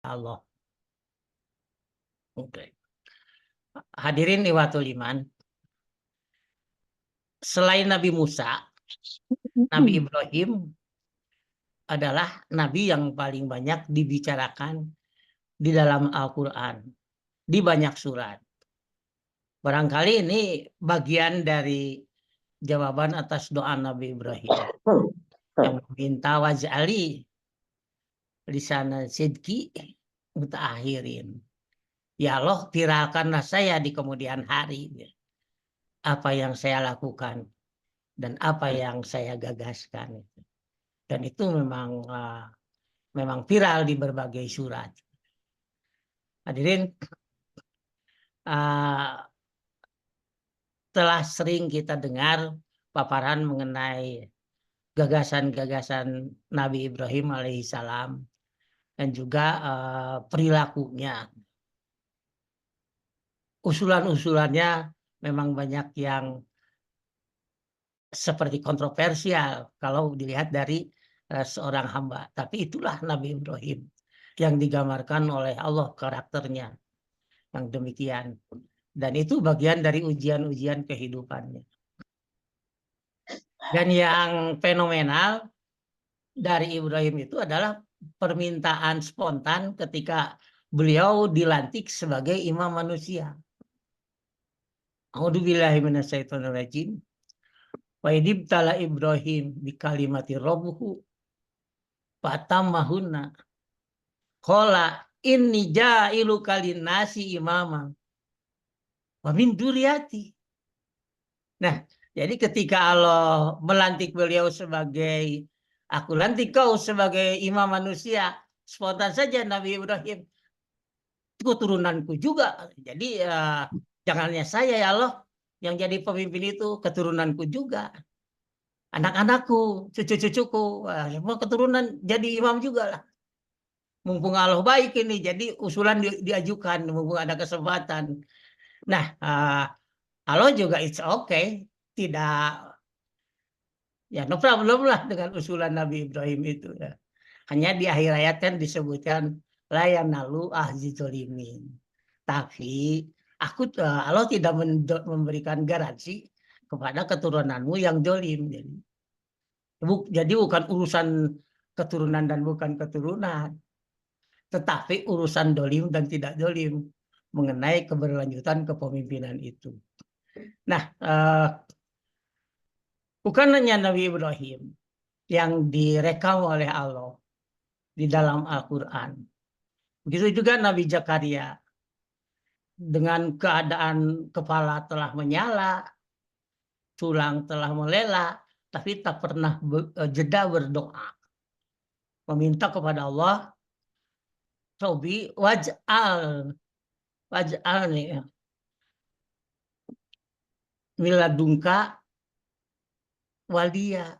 Allah. Oke. Hadirin Iwatul Iman, selain Nabi Musa, Nabi Ibrahim adalah nabi yang paling banyak dibicarakan di dalam Al-Quran, di banyak surat. Barangkali ini bagian dari jawaban atas doa Nabi Ibrahim yang meminta waj'ali lisana sidqi mutaakhirin. Ya Allah, viralkanlah saya di kemudian hari. Apa yang saya lakukan dan apa yang saya gagaskan. Dan itu memang viral di berbagai surat. Hadirin, telah sering kita dengar paparan mengenai gagasan-gagasan Nabi Ibrahim alaihissalam dan juga perilakunya. Usulan-usulannya memang banyak yang seperti kontroversial kalau dilihat dari seorang hamba. Tapi itulah Nabi Ibrahim yang digambarkan oleh Allah karakternya yang demikian. Dan itu bagian dari ujian-ujian kehidupannya. Dan yang fenomenal dari Ibrahim itu adalah permintaan spontan ketika beliau dilantik sebagai imam manusia. A'udzubillahi minasyaitonirrajim. Wa idibtala Ibrahim bikalimati rabbuhu fatammahunna. Qala inni ja'iluka linnasi imama wa min dzurriyyati. Nah, jadi ketika Allah melantik beliau sebagai aku lantik kau sebagai imam manusia, spontan saja Nabi Ibrahim, keturunanku juga. Jadi jangan hanya saya ya Allah yang jadi pemimpin itu, keturunanku juga. Anak-anakku, cucu-cucuku, semua keturunan jadi imam juga lah. Mumpung Allah baik ini, jadi usulan diajukan, mumpung ada kesempatan. Nah, Allah juga it's okay, tidak, ya no problem lah dengan usulan Nabi Ibrahim itu. Ya. Hanya di akhir ayat kan disebutkan la yanalu ahzi zolimin. Tapi Allah tidak memberikan garansi kepada keturunanmu yang zolim. Jadi bukan urusan keturunan dan bukan keturunan, tetapi urusan dolim dan tidak dolim mengenai keberlanjutan kepemimpinan itu. Nah, bukan hanya Nabi Ibrahim yang direkam oleh Allah di dalam Al-Quran. Begitu juga Nabi Zakaria dengan keadaan kepala telah menyala, tulang telah melela, tapi tak pernah jeda berdoa. Meminta kepada Allah, Robi waj'al nih, miladungka waliya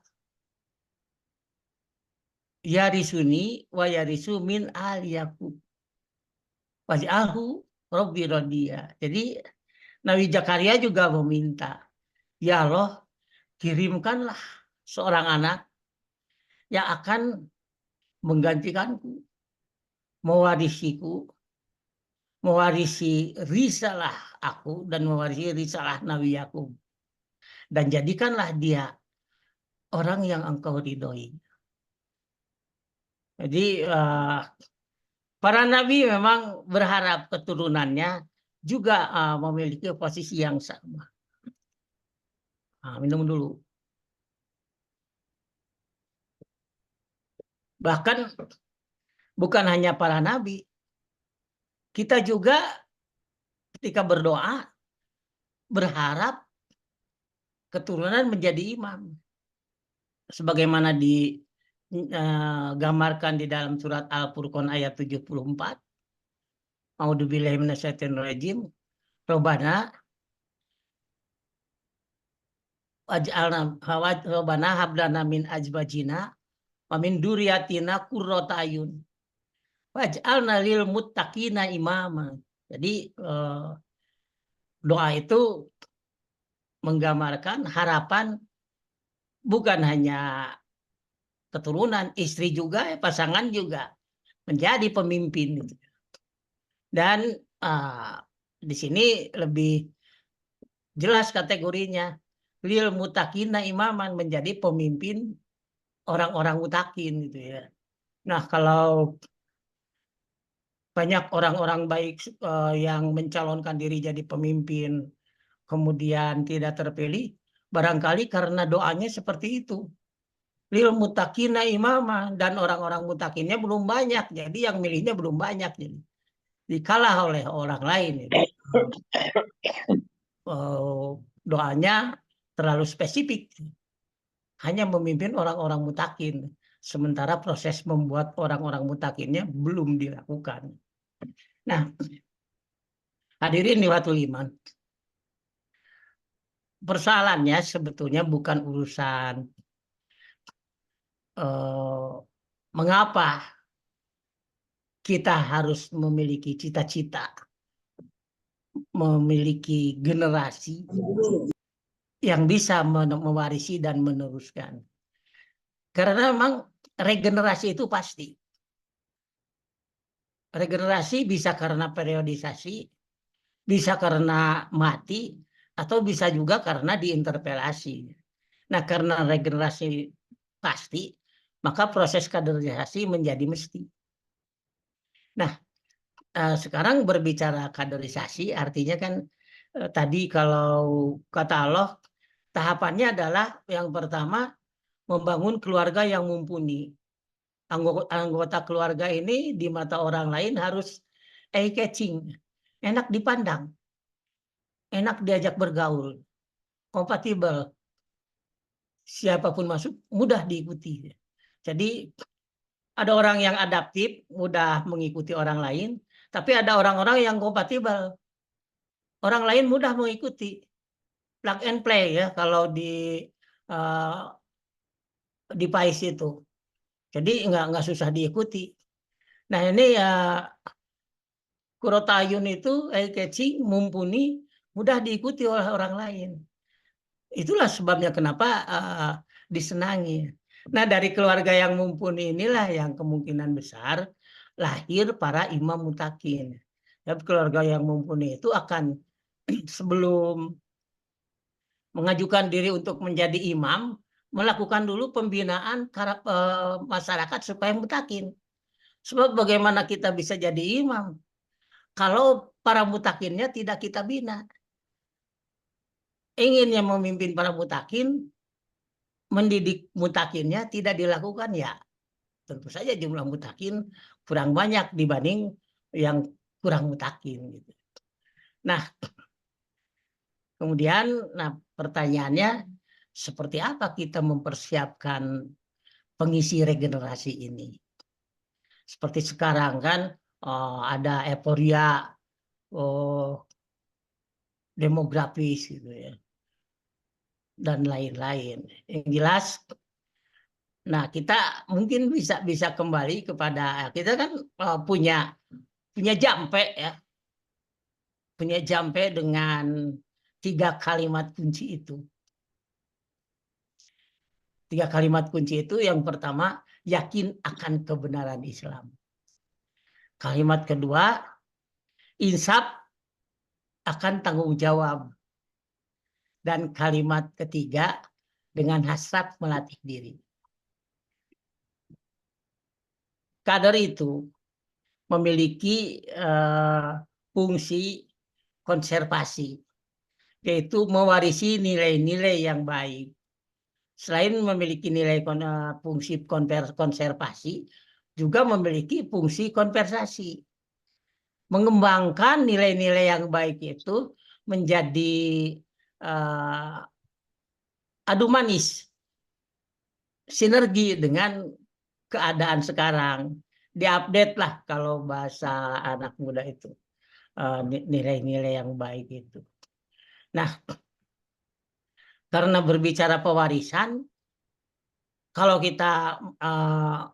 yarisuni wa yarisu min al Yakub waj'alhu Robbi radiya. Jadi Nabi Zakaria juga meminta, ya Allah, kirimkanlah seorang anak yang akan menggantikanku, mewarisiku, mewarisi risalah aku dan mewarisi risalah Nabi Yakub. Dan jadikanlah dia orang yang engkau ridhoi. Jadi para nabi memang berharap keturunannya juga memiliki posisi yang sama. Minum dulu. Bahkan bukan hanya para nabi, kita juga ketika berdoa berharap keturunan menjadi imam. Sebagaimana digambarkan di dalam surat Al-Furqan ayat 74. A'udzubillahi minasyaitonirrajim. Rabbana Rabbana hablana min azwajina wa min dzurriyyatina qurrata ayun waj'alna lil muttaqina imama. Jadi doa itu menggambarkan harapan bukan hanya keturunan, istri juga, pasangan juga. menjadi pemimpin. Dan di sini lebih jelas kategorinya, lil mutakina imaman, menjadi pemimpin orang-orang mutakin gitu ya. Nah, kalau banyak orang-orang baik yang mencalonkan diri jadi pemimpin kemudian tidak terpilih, barangkali karena doanya seperti itu. Lil mutakina imama, dan orang-orang mutakinnya belum banyak, jadi yang milihnya belum banyak, jadi dikalah oleh orang lain. Doanya terlalu spesifik, hanya memimpin orang-orang mutakin, sementara proses membuat orang-orang mutakinnya belum dilakukan. Nah, hadirin diwatul iman, persoalannya sebetulnya bukan urusan mengapa kita harus memiliki cita-cita, memiliki generasi yang bisa mewarisi dan meneruskan. Karena memang regenerasi itu pasti. Regenerasi bisa karena periodisasi, bisa karena mati, atau bisa juga karena diinterpelasi. Nah, karena regenerasi pasti, maka proses kaderisasi menjadi mesti. Nah, sekarang berbicara kaderisasi artinya kan tadi kalau kata Allah, tahapannya adalah yang pertama membangun keluarga yang mumpuni. Anggota keluarga ini di mata orang lain harus eye-catching, enak dipandang, enak diajak bergaul, kompatibel, siapapun masuk mudah diikuti. Jadi ada orang yang adaptif, mudah mengikuti orang lain, tapi ada orang-orang yang kompatibel, orang lain mudah mengikuti, plug and play ya kalau di PAIS itu. Jadi nggak susah diikuti. Nah ini ya Kurotayun itu eye-catching, mumpuni, mudah diikuti oleh orang lain. Itulah sebabnya kenapa disenangi. Nah dari keluarga yang mumpuni inilah yang kemungkinan besar lahir para imam mutakin. Ya, keluarga yang mumpuni itu akan sebelum mengajukan diri untuk menjadi imam, melakukan dulu pembinaan masyarakat supaya mutakin. Sebab bagaimana kita bisa jadi imam kalau para mutakinnya tidak kita bina? Inginnya memimpin para mutakin, mendidik mutakinnya tidak dilakukan, ya tentu saja jumlah mutakin kurang banyak dibanding yang kurang mutakin. Gitu. Nah, kemudian pertanyaannya, seperti apa kita mempersiapkan pengisi regenerasi ini? Seperti sekarang kan ada euforia demografis gitu ya, dan lain-lain. Yang jelas, nah kita mungkin bisa kembali kepada, kita kan punya jampe ya, punya jampe dengan 3 kalimat kunci itu. 3 kalimat kunci itu yang pertama, yakin akan kebenaran Islam. Kalimat kedua, insaf akan tanggung jawab. Dan kalimat ketiga, dengan hasrat melatih diri. Kader itu memiliki fungsi konservasi, yaitu mewarisi nilai-nilai yang baik. Selain memiliki nilai fungsi konservasi, juga memiliki fungsi konversasi. Mengembangkan nilai-nilai yang baik itu menjadi adu manis, sinergi dengan keadaan sekarang. Diupdate lah kalau bahasa anak muda itu, nilai-nilai yang baik itu. Nah, karena berbicara pewarisan, kalau kita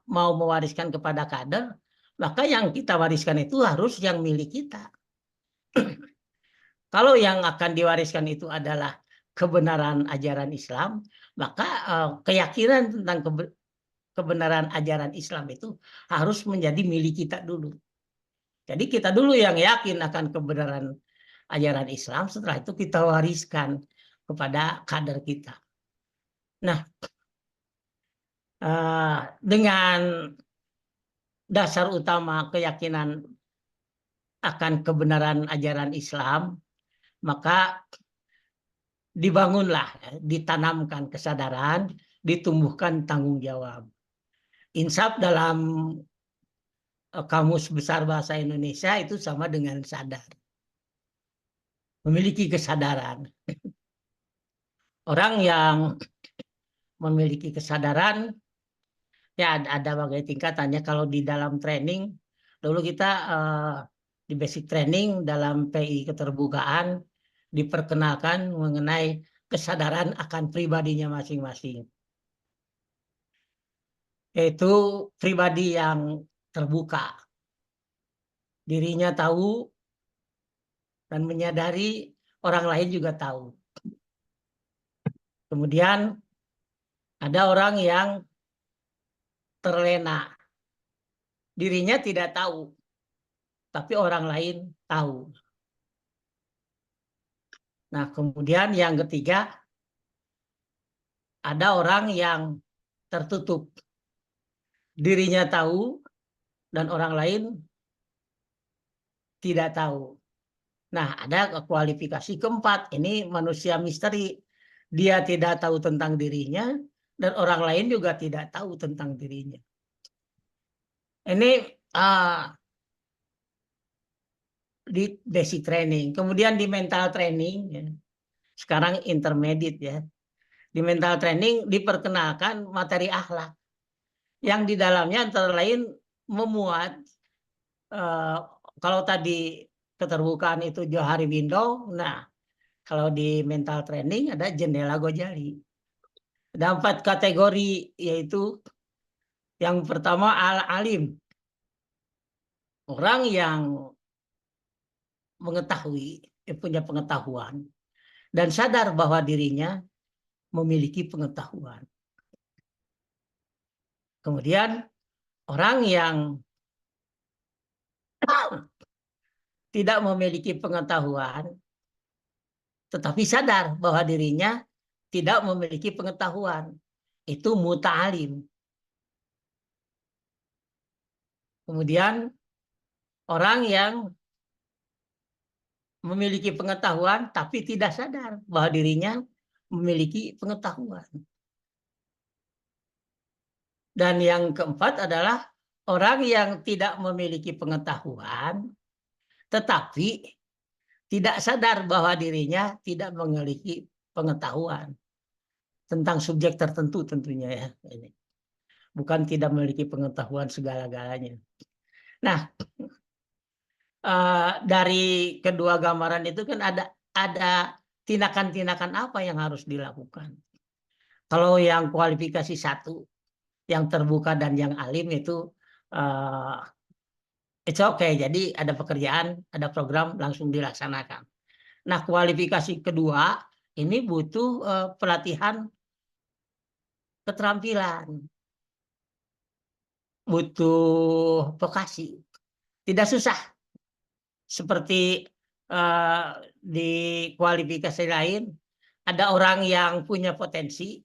mau mewariskan kepada kader, maka yang kita wariskan itu harus yang milik kita. Kalau yang akan diwariskan itu adalah kebenaran ajaran Islam, maka keyakinan tentang kebenaran ajaran Islam itu harus menjadi milik kita dulu. Jadi kita dulu yang yakin akan kebenaran ajaran Islam, setelah itu kita wariskan kepada kader kita. Nah, dengan dasar utama keyakinan akan kebenaran ajaran Islam, maka dibangunlah, ditanamkan kesadaran, ditumbuhkan tanggung jawab. Insaf dalam Kamus Besar Bahasa Indonesia itu sama dengan sadar. Memiliki kesadaran. Orang yang memiliki kesadaran, ya ada berbagai tingkatannya. Kalau di dalam training, dulu kita di basic training dalam PI keterbukaan diperkenalkan mengenai kesadaran akan pribadinya masing-masing. Yaitu pribadi yang terbuka. Dirinya tahu dan menyadari orang lain juga tahu. Kemudian ada orang yang terlena. Dirinya tidak tahu, tapi orang lain tahu. Nah, kemudian yang ketiga, ada orang yang tertutup. Dirinya tahu dan orang lain tidak tahu. Nah, ada kualifikasi keempat. Ini manusia misteri. Dia tidak tahu tentang dirinya dan orang lain juga tidak tahu tentang dirinya. Ini di basic training. Kemudian di mental training, ya. Sekarang intermediate ya. Di mental training diperkenalkan materi akhlak. Yang di dalamnya antara lain memuat, kalau tadi keterbukaan itu Johari Window, nah kalau di mental training ada jendela Gojali. Ada 4 kategori, yaitu yang pertama alim. Orang yang mengetahui, punya pengetahuan, dan sadar bahwa dirinya memiliki pengetahuan. Kemudian orang yang tidak memiliki pengetahuan, tetapi sadar bahwa dirinya tidak memiliki pengetahuan, itu muta'alim. Kemudian orang yang memiliki pengetahuan tapi tidak sadar bahwa dirinya memiliki pengetahuan. Dan yang keempat adalah orang yang tidak memiliki pengetahuan tetapi tidak sadar bahwa dirinya tidak memiliki pengetahuan tentang subjek tertentu tentunya ya. Bukan tidak memiliki pengetahuan segala-galanya. Nah, dari kedua gambaran itu kan ada tindakan-tindakan apa yang harus dilakukan. Kalau yang kualifikasi 1, yang terbuka dan yang alim itu it's okay. Jadi ada pekerjaan, ada program langsung dilaksanakan. Nah, kualifikasi kedua ini butuh pelatihan keterampilan, butuh vokasi. Tidak susah. Seperti di kualifikasi lain, ada orang yang punya potensi,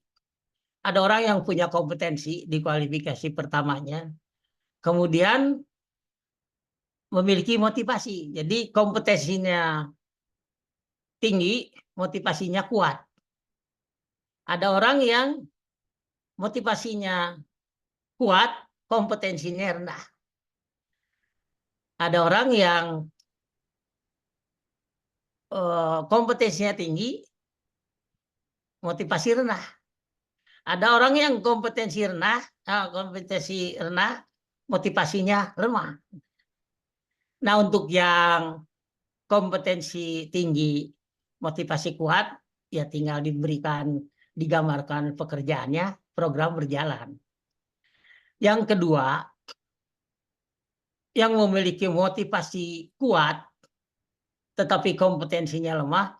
ada orang yang punya kompetensi di kualifikasi pertamanya, kemudian memiliki motivasi. Jadi kompetensinya tinggi, motivasinya kuat. Ada orang yang motivasinya kuat, kompetensinya rendah. Ada orang yang kompetensinya tinggi, motivasi rendah. Ada orang yang kompetensi rendah, motivasinya lemah. Nah, untuk yang kompetensi tinggi, motivasi kuat, ya tinggal digambarkan pekerjaannya, program berjalan. Yang kedua, yang memiliki motivasi kuat, tetapi kompetensinya lemah,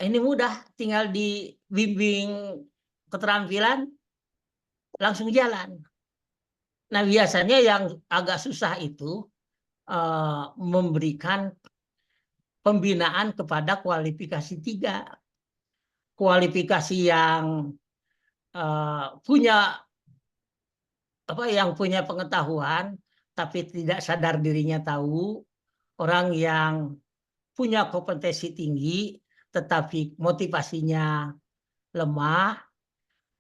ini mudah, tinggal dibimbing keterampilan, langsung jalan. Nah, biasanya yang agak susah itu memberikan pembinaan kepada kualifikasi 3. Kualifikasi yang punya yang punya pengetahuan tapi tidak sadar dirinya tahu, orang yang punya kompetensi tinggi tetapi motivasinya lemah,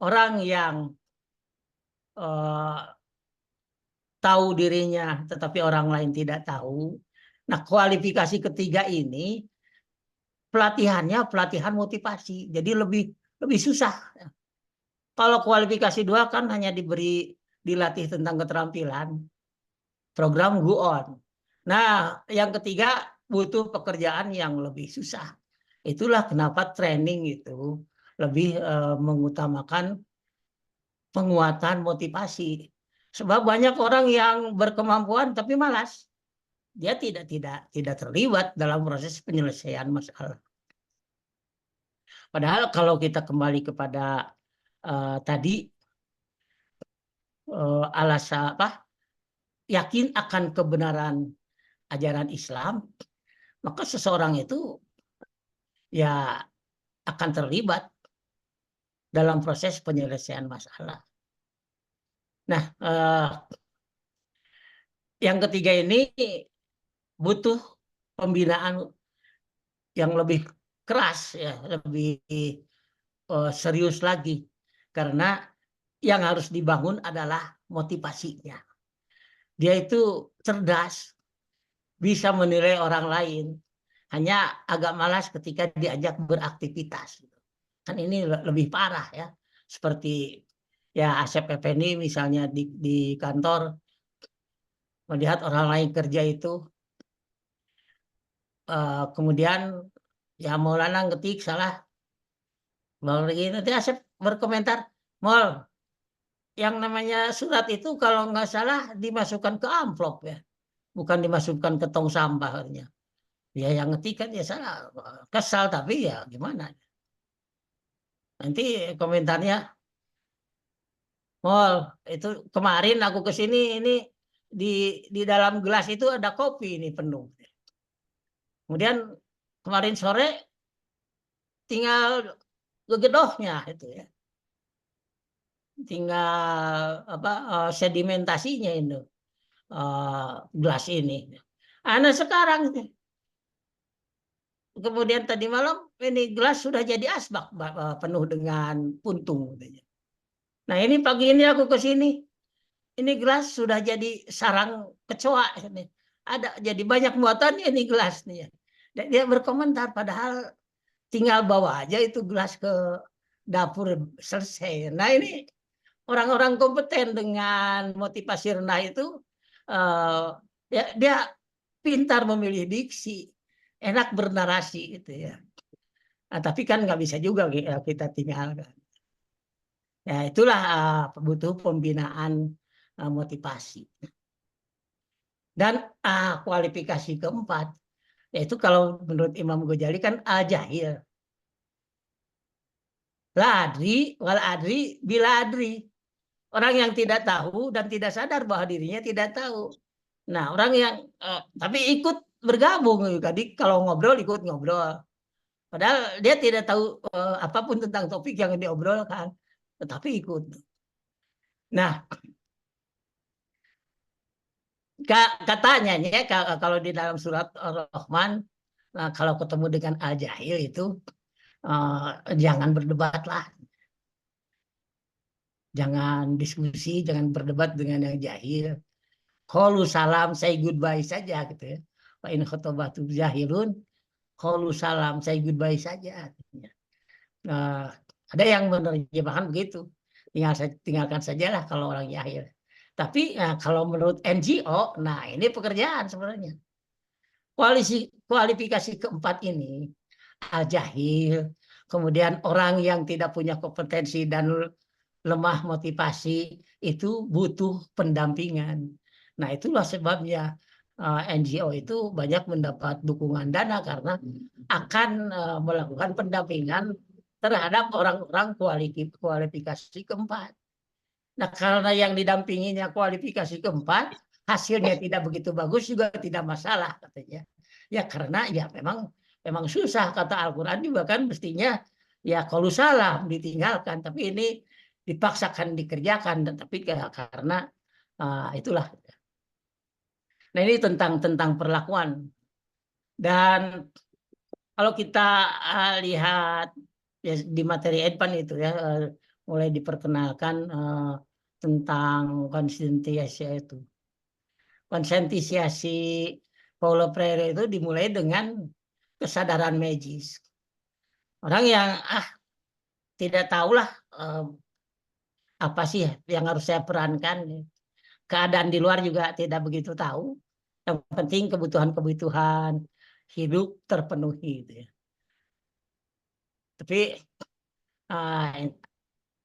orang yang tahu dirinya tetapi orang lain tidak tahu. Nah, kualifikasi ketiga ini pelatihannya pelatihan motivasi, jadi lebih susah. Kalau kualifikasi 2 kan hanya dilatih tentang keterampilan, program go on. Nah, yang ketiga butuh pekerjaan yang lebih susah. Itulah kenapa training itu lebih mengutamakan penguatan motivasi. Sebab banyak orang yang berkemampuan tapi malas. Dia tidak terlibat dalam proses penyelesaian masalah. Padahal kalau kita kembali kepada tadi alasan yakin akan kebenaran ajaran Islam, maka seseorang itu ya akan terlibat dalam proses penyelesaian masalah. Nah, yang ketiga ini butuh pembinaan yang lebih keras, ya, lebih serius lagi, karena yang harus dibangun adalah motivasinya. Dia itu cerdas, bisa menilai orang lain, hanya agak malas ketika diajak beraktivitas. Kan ini lebih parah ya, seperti ya Asep Effendi misalnya di kantor melihat orang lain kerja itu, kemudian ya Maulana ngetik salah, lagi nanti Asep berkomentar, Mol, yang namanya surat itu kalau nggak salah dimasukkan ke amplop ya, bukan dimasukkan ke tong sampah. Ya yang ngetik kan ya salah, kesal tapi ya gimana. Nanti komentarnya, Mol, itu kemarin aku ke sini ini di dalam gelas itu ada kopi ini penuh. Kemudian kemarin sore tinggal gegedohnya itu ya. Tinggal sedimentasinya itu gelas ini. Nah, sekarang kemudian tadi malam ini gelas sudah jadi asbak penuh dengan puntung. Nah, ini pagi ini aku ke sini. Ini gelas sudah jadi sarang kecoa. Ada jadi banyak muatannya ini gelas nih. Dan dia berkomentar padahal tinggal bawa aja itu gelas ke dapur selesai. Nah, ini orang-orang kompeten dengan motivasi rendah itu ya dia pintar memilih diksi, enak bernarasi gitu ya. Nah, tapi kan nggak bisa juga kita tinggalkan. Ya itulah butuh pembinaan motivasi. Dan kualifikasi keempat, yaitu kalau menurut Imam Ghazali kan al-jahil. La adri wal adri bila adri. Orang yang tidak tahu dan tidak sadar bahwa dirinya tidak tahu. Nah, orang yang tapi ikut bergabung tadi kalau ngobrol ikut ngobrol. Padahal dia tidak tahu apapun tentang topik yang diobrolkan, tetapi ikut. Nah, katanya ya kalau di dalam surat Ar-Rahman, kalau ketemu dengan al-jahil itu jangan berdebatlah. Jangan diskusi, jangan berdebat dengan yang jahil. Qalu salam, say goodbye saja gitu ya. Fa in khotobatu jahilun, qalu salam, say goodbye saja. Nah, ada yang menerjemahkan begitu. Tinggalkan sajalah kalau orang jahil. Tapi kalau menurut NGO, nah ini pekerjaan sebenarnya. Kualifikasi keempat ini, al-jahil, kemudian orang yang tidak punya kompetensi dan lemah motivasi itu butuh pendampingan. Nah, itulah sebabnya NGO itu banyak mendapat dukungan dana karena akan melakukan pendampingan terhadap orang-orang kualifikasi keempat. Nah, karena yang didampinginya kualifikasi keempat, hasilnya tidak begitu bagus juga tidak masalah katanya. Ya karena ya memang susah, kata Al-Qur'an juga kan mestinya ya kalau salah ditinggalkan, tapi ini dipaksakan dikerjakan, tapi karena itulah. Nah, ini tentang perlakuan. Dan kalau kita lihat ya, di materi Edpan itu ya, mulai diperkenalkan tentang konsentrasi itu. Konsentrasi Paulo Freire itu dimulai dengan kesadaran magis. Orang yang tidak tahulah apa sih yang harus saya perankan. Keadaan di luar juga tidak begitu tahu. Yang penting kebutuhan-kebutuhan hidup terpenuhi gitu ya. Tapi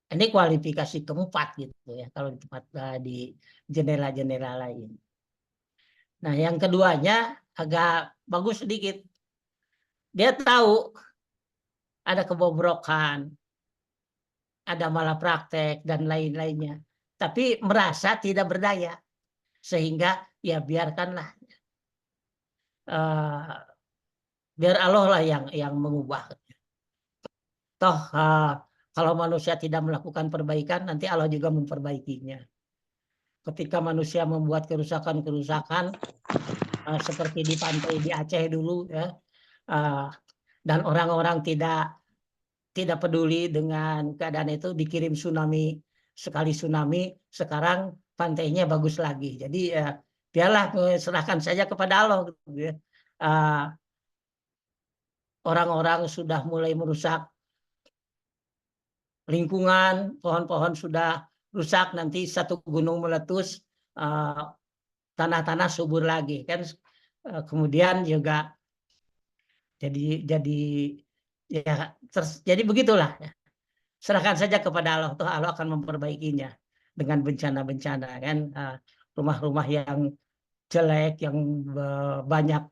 ini kualifikasi keempat gitu ya kalau di tempat di jendela-jendela lain. Nah, yang keduanya agak bagus sedikit. Dia tahu ada kebobrokan, ada malapraktek dan lain-lainnya. Tapi merasa tidak berdaya. Sehingga ya biarkanlah. Biar Allah lah yang mengubah. Toh kalau manusia tidak melakukan perbaikan, nanti Allah juga memperbaikinya. Ketika manusia membuat kerusakan-kerusakan seperti di pantai di Aceh dulu ya, dan orang-orang tidak peduli dengan keadaan itu, dikirim tsunami, sekali tsunami sekarang pantainya bagus lagi. Jadi ya biarlah, serahkan saja kepada Allah gitu ya. Orang-orang sudah mulai merusak lingkungan, pohon-pohon sudah rusak, nanti satu gunung meletus, tanah-tanah subur lagi kan. Kemudian juga jadi ya jadi begitulah ya. Serahkan saja kepada Allah, toh Allah akan memperbaikinya dengan bencana-bencana kan. Rumah-rumah yang jelek yang banyak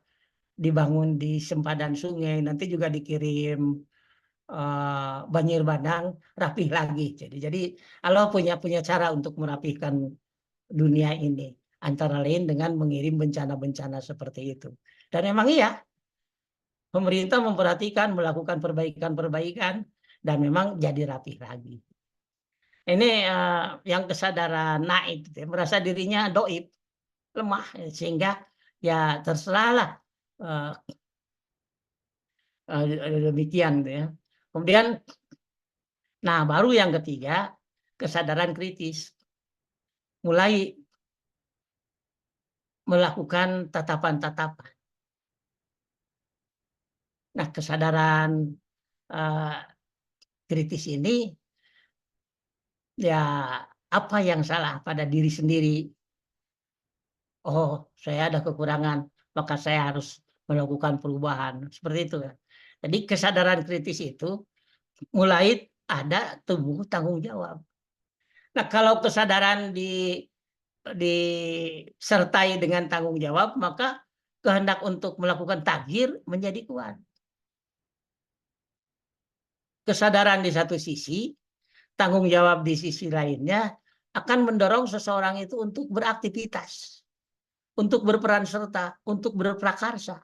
dibangun di sempadan sungai nanti juga dikirim banjir bandang, rapih lagi. Jadi Allah punya cara untuk merapihkan dunia ini, antara lain dengan mengirim bencana-bencana seperti itu. Dan memang iya, pemerintah memperhatikan, melakukan perbaikan-perbaikan, dan memang jadi rapih lagi. Ini yang kesadaran naib, merasa dirinya doib, lemah, sehingga ya terserahlah demikian ya. Kemudian, nah baru yang ketiga, kesadaran kritis. Mulai melakukan tatapan-tatapan. Nah, kesadaran kritis ini ya apa yang salah pada diri sendiri. Oh, saya ada kekurangan, maka saya harus melakukan perubahan. Seperti itu ya. Jadi kesadaran kritis itu mulai ada tumbuh tanggung jawab. Nah, kalau kesadaran disertai dengan tanggung jawab, maka kehendak untuk melakukan takdir menjadi kuat. Kesadaran di satu sisi, tanggung jawab di sisi lainnya akan mendorong seseorang itu untuk beraktivitas, untuk berperan serta, untuk berprakarsa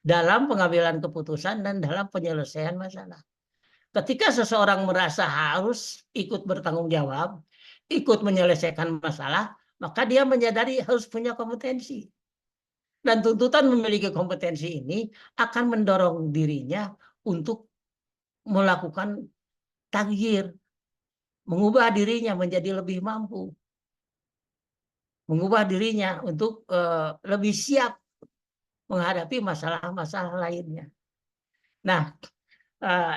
dalam pengambilan keputusan dan dalam penyelesaian masalah. Ketika seseorang merasa harus ikut bertanggung jawab, ikut menyelesaikan masalah, maka dia menyadari harus punya kompetensi. Dan tuntutan memiliki kompetensi ini akan mendorong dirinya untuk melakukan taghyir, mengubah dirinya menjadi lebih mampu, mengubah dirinya untuk lebih siap menghadapi masalah-masalah lainnya. Nah,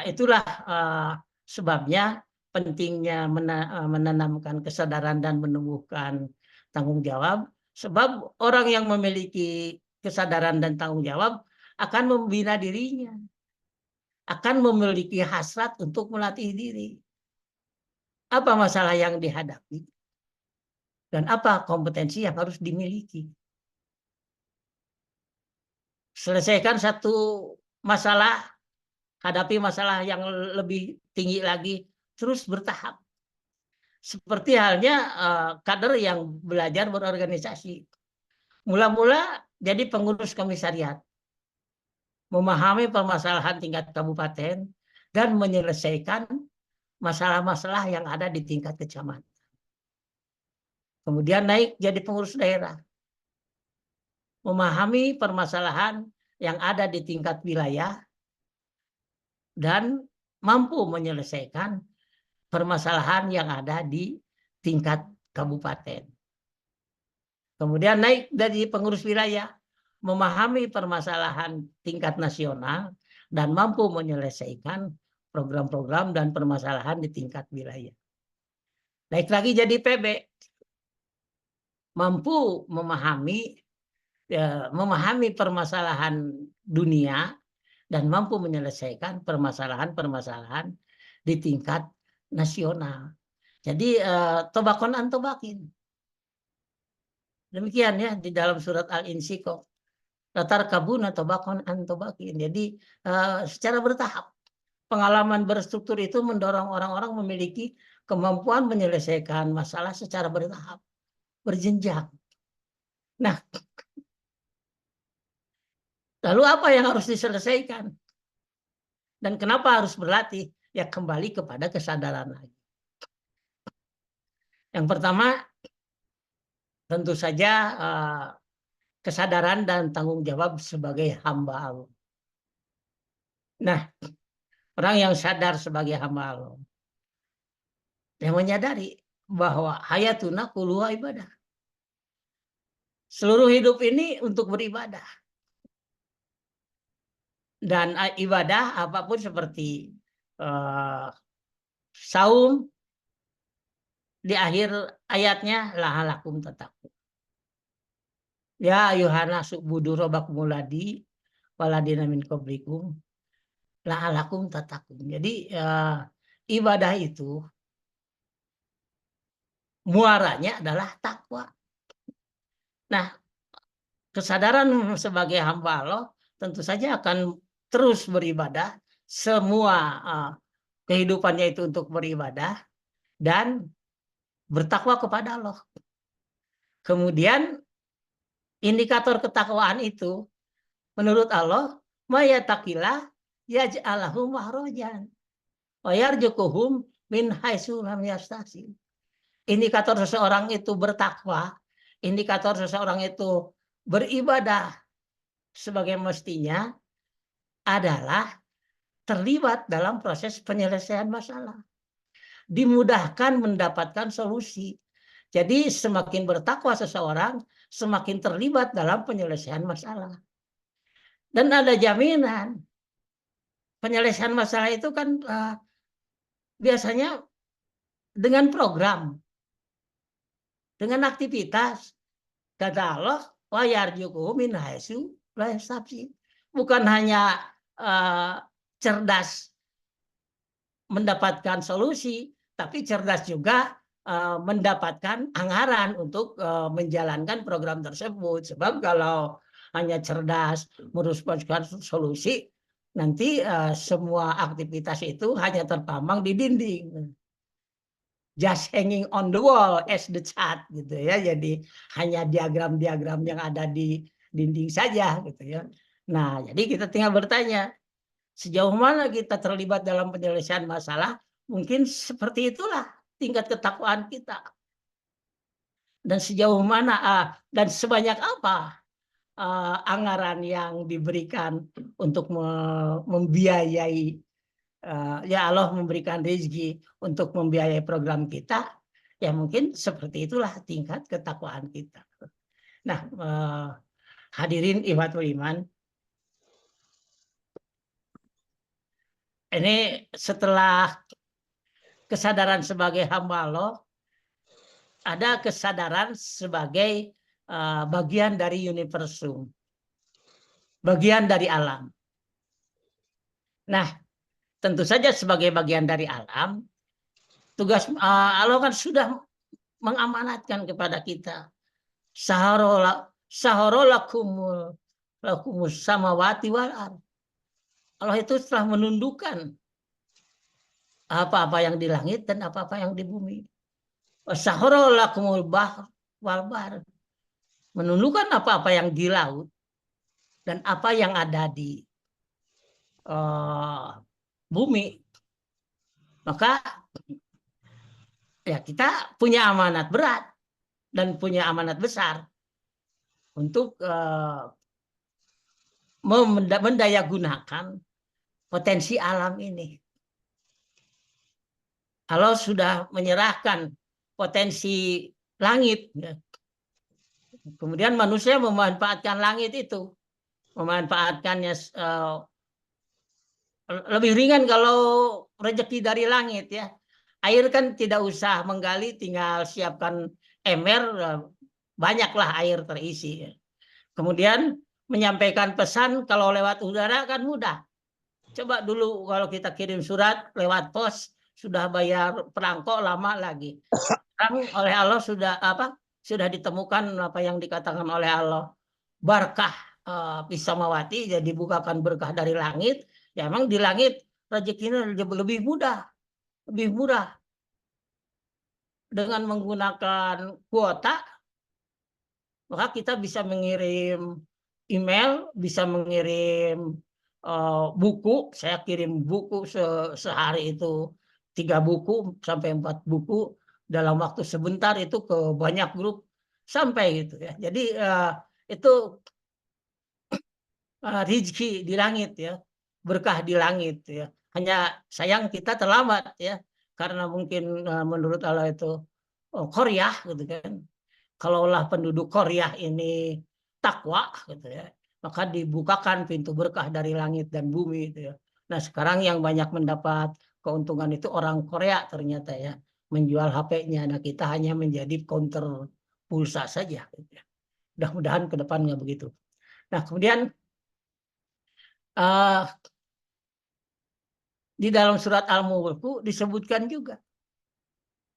itulah sebabnya pentingnya menanamkan kesadaran dan menumbuhkan tanggung jawab. Sebab orang yang memiliki kesadaran dan tanggung jawab akan membina dirinya, akan memiliki hasrat untuk melatih diri. Apa masalah yang dihadapi? Dan apa kompetensi yang harus dimiliki? Selesaikan satu masalah, hadapi masalah yang lebih tinggi lagi, terus bertahap. seperti halnya kader yang belajar berorganisasi. Mula-mula jadi pengurus komisariat, memahami permasalahan tingkat kabupaten, dan menyelesaikan masalah-masalah yang ada di tingkat kecamatan. Kemudian naik jadi pengurus daerah, memahami permasalahan yang ada di tingkat wilayah, dan mampu menyelesaikan permasalahan yang ada di tingkat kabupaten. Kemudian naik dari pengurus wilayah, memahami permasalahan tingkat nasional, dan mampu menyelesaikan program-program dan permasalahan di tingkat wilayah. Naik lagi jadi PB, mampu memahami permasalahan dunia dan mampu menyelesaikan permasalahan-permasalahan di tingkat nasional. Jadi tobakon antobakin. Demikian ya di dalam surat Al-Insyikok. Latar kabuna tobakon antobakin. Jadi secara bertahap. Pengalaman berstruktur itu mendorong orang-orang memiliki kemampuan menyelesaikan masalah secara bertahap, berjenjang. Nah, lalu apa yang harus diselesaikan? Dan kenapa harus berlatih? Ya kembali kepada kesadaran lagi. Yang pertama, tentu saja kesadaran dan tanggung jawab sebagai hamba Allah. Nah, orang yang sadar sebagai hamba Allah, yang menyadari bahwa hayatuna kulluha ibadah. Seluruh hidup ini untuk beribadah. Dan ibadah apapun seperti saum, di akhir ayatnya lahalakum tattaqun. Ya ayuhana subudu robbakumul ladzi waladina min qablikum la'alakum tattaqun. Jadi ibadah itu muaranya adalah takwa. Nah, kesadaran sebagai hamba Allah tentu saja akan terus beribadah, semua kehidupannya itu untuk beribadah dan bertakwa kepada Allah. Kemudian indikator ketakwaan itu menurut Allah, mayatakillah yaj'alahu mahrojan wa yarzuquhum min haitsu lam yahtasib. Indikator seseorang itu bertakwa, indikator seseorang itu beribadah sebagai mestinya adalah terlibat dalam proses penyelesaian masalah. Dimudahkan mendapatkan solusi. Jadi semakin bertakwa seseorang, semakin terlibat dalam penyelesaian masalah. Dan ada jaminan. Penyelesaian masalah itu kan biasanya dengan program, dengan aktivitas. Kata Allah, wa yarzuquhu min haitsu la yahtasib. Bukan hanya cerdas mendapatkan solusi, tapi cerdas juga mendapatkan anggaran untuk menjalankan program tersebut. Sebab kalau hanya cerdas merumuskan solusi, nanti semua aktivitas itu hanya terpampang di dinding. Just hanging on the wall as the chart gitu ya. Jadi hanya diagram-diagram yang ada di dinding saja gitu ya. Nah, jadi kita tinggal bertanya, sejauh mana kita terlibat dalam penyelesaian masalah? Mungkin seperti itulah tingkat ketakwaan kita. Dan sejauh mana dan sebanyak apa anggaran yang diberikan untuk membiayai, ya Allah memberikan rezeki untuk membiayai program kita, ya mungkin seperti itulah tingkat ketakwaan kita. Nah, hadirin ikhwatul iman, ini setelah kesadaran sebagai hamba Allah, ada kesadaran sebagai bagian dari universum, bagian dari alam. Nah, tentu saja sebagai bagian dari alam, tugas Allah kan sudah mengamanatkan kepada kita. Saharolakumus samawati wal ardh. Allah itu telah menundukkan apa-apa yang di langit dan apa-apa yang di bumi. Sahara lakumul bahr wal bahr, menundukkan apa-apa yang di laut dan apa yang ada di bumi. Maka ya kita punya amanat berat dan punya amanat besar untuk mendayagunakan potensi alam ini. Kalau sudah menyerahkan potensi langit, kemudian manusia memanfaatkan langit itu, memanfaatkannya lebih ringan kalau rezeki dari langit ya. Air kan tidak usah menggali, tinggal siapkan ember, banyaklah air terisi. Kemudian menyampaikan pesan kalau lewat udara kan mudah. Coba dulu kalau kita kirim surat lewat pos, sudah bayar perangko lama lagi. Sekarang oleh Allah sudah ditemukan apa yang dikatakan oleh Allah, berkah Pisamawati, jadi bukakan berkah dari langit. Ya emang di langit rezekinya lebih mudah, lebih murah. Dengan menggunakan kuota, maka kita bisa mengirim email, bisa mengirim buku. Saya kirim buku sehari itu 3 buku sampai 4 buku dalam waktu sebentar, itu ke banyak grup sampai gitu ya. Jadi itu rezeki di langit ya, berkah di langit ya. Hanya sayang kita terlambat ya, karena mungkin menurut Allah itu Korea gitu kan. Kalaulah penduduk Korea ini takwa gitu ya, maka dibukakan pintu berkah dari langit dan bumi gitu ya. Nah sekarang yang banyak mendapat keuntungan itu orang Korea ternyata ya, menjual HP-nya. Nah kita hanya menjadi counter pulsa saja gitu ya. Mudah-mudahan ke depannya begitu. Nah kemudian di dalam surat Al-Mulk disebutkan juga,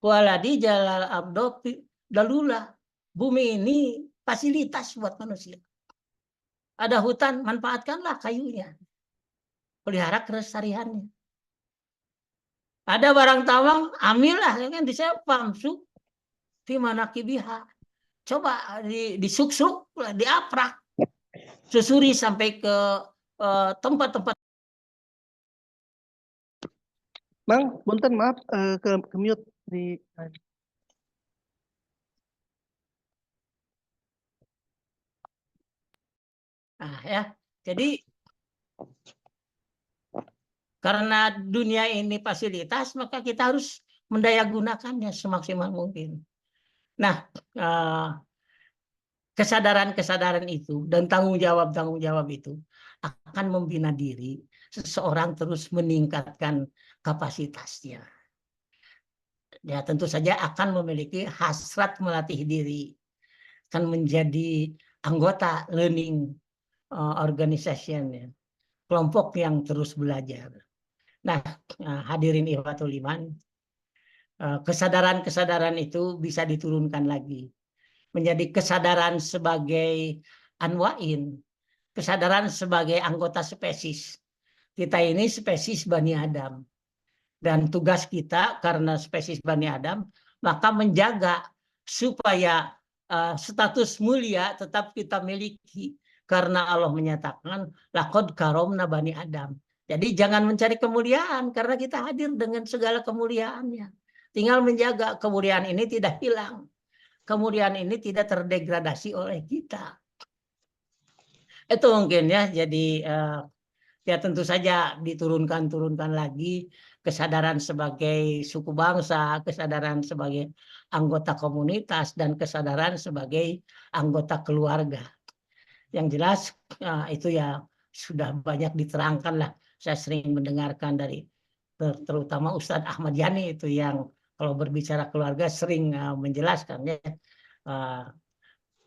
waladi jalal abdo dalula, bumi ini fasilitas buat manusia. Ada hutan, manfaatkanlah kayunya, pelihara kelestariannya. Ada barang tawang, ambillah, ya kan, disepamsu di mana kibiha. Coba disuksuk, diaprak, susuri sampai ke tempat-tempat. Bang, punten maaf ke mute di. Nah ya, jadi karena dunia ini fasilitas, maka kita harus mendayagunakannya semaksimal mungkin. Nah, kesadaran-kesadaran itu dan tanggung jawab itu akan membina diri seseorang terus meningkatkan kapasitasnya. Ya tentu saja akan memiliki hasrat melatih diri, akan menjadi anggota learning organization ya, kelompok yang terus belajar. Nah, hadirin ikhwatul iman, kesadaran-kesadaran itu bisa diturunkan lagi menjadi kesadaran sebagai anwa'in, kesadaran sebagai anggota spesies. Kita ini spesies Bani Adam. Dan tugas kita karena spesies Bani Adam, maka menjaga supaya status mulia tetap kita miliki. Karena Allah menyatakan, laqad karomna Bani Adam. Jadi jangan mencari kemuliaan, karena kita hadir dengan segala kemuliaannya. Tinggal menjaga kemuliaan ini tidak hilang. Kemuliaan ini tidak terdegradasi oleh kita. Itu mungkin ya, jadi ya tentu saja diturunkan lagi kesadaran sebagai suku bangsa, kesadaran sebagai anggota komunitas, dan kesadaran sebagai anggota keluarga. Yang jelas itu ya sudah banyak diterangkan lah. Saya sering mendengarkan dari terutama Ustadz Ahmad Yani itu yang kalau berbicara keluarga sering menjelaskan ya.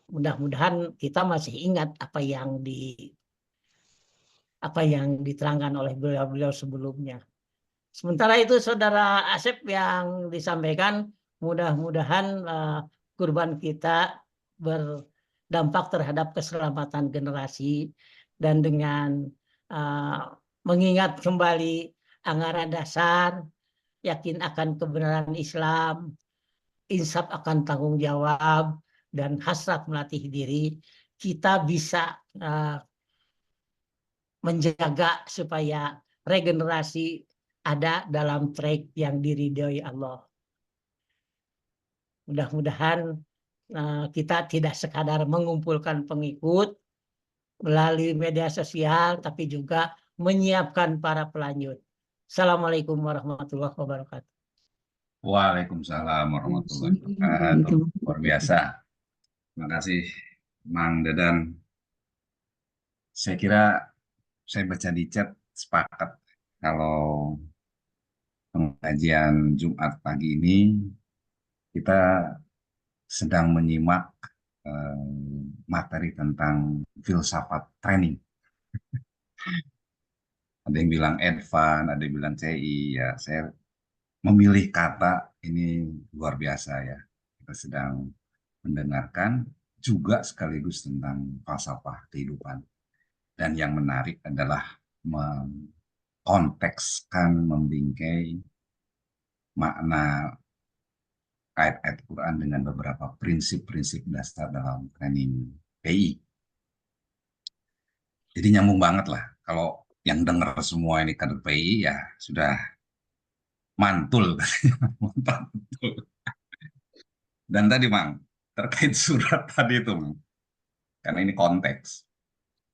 Mudah-mudahan kita masih ingat apa yang diterangkan oleh beliau-beliau sebelumnya. Sementara itu Saudara Asep yang disampaikan, mudah-mudahan kurban kita berdampak terhadap keselamatan generasi, dan dengan mengingat kembali anggaran dasar, yakin akan kebenaran Islam, insaf akan tanggung jawab dan hasrat melatih diri, kita bisa menjaga supaya regenerasi ada dalam track yang diridhoi Allah. Mudah-mudahan kita tidak sekadar mengumpulkan pengikut melalui media sosial, tapi juga menyiapkan para pelanjut. Assalamualaikum warahmatullahi wabarakatuh. Waalaikumsalam warahmatullahi wabarakatuh. Luar biasa. Terima kasih, Mang Dadan. Saya kira saya baca di chat sepakat kalau pengajian Jumat pagi ini kita sedang menyimak materi tentang filsafat training. Ada yang bilang advance, ada yang bilang CI. Ya, saya memilih kata ini luar biasa ya. Kita sedang mendengarkan juga sekaligus tentang falsafah kehidupan. Dan yang menarik adalah mengkontekskan, membingkai makna ayat-ayat Quran dengan beberapa prinsip-prinsip dasar dalam training PI. Jadi nyambung banget lah. Kalau yang dengar semua ini kader PI ya sudah mantul. Mantul. Dan tadi Mang, terkait surat tadi itu Mang, karena ini konteks.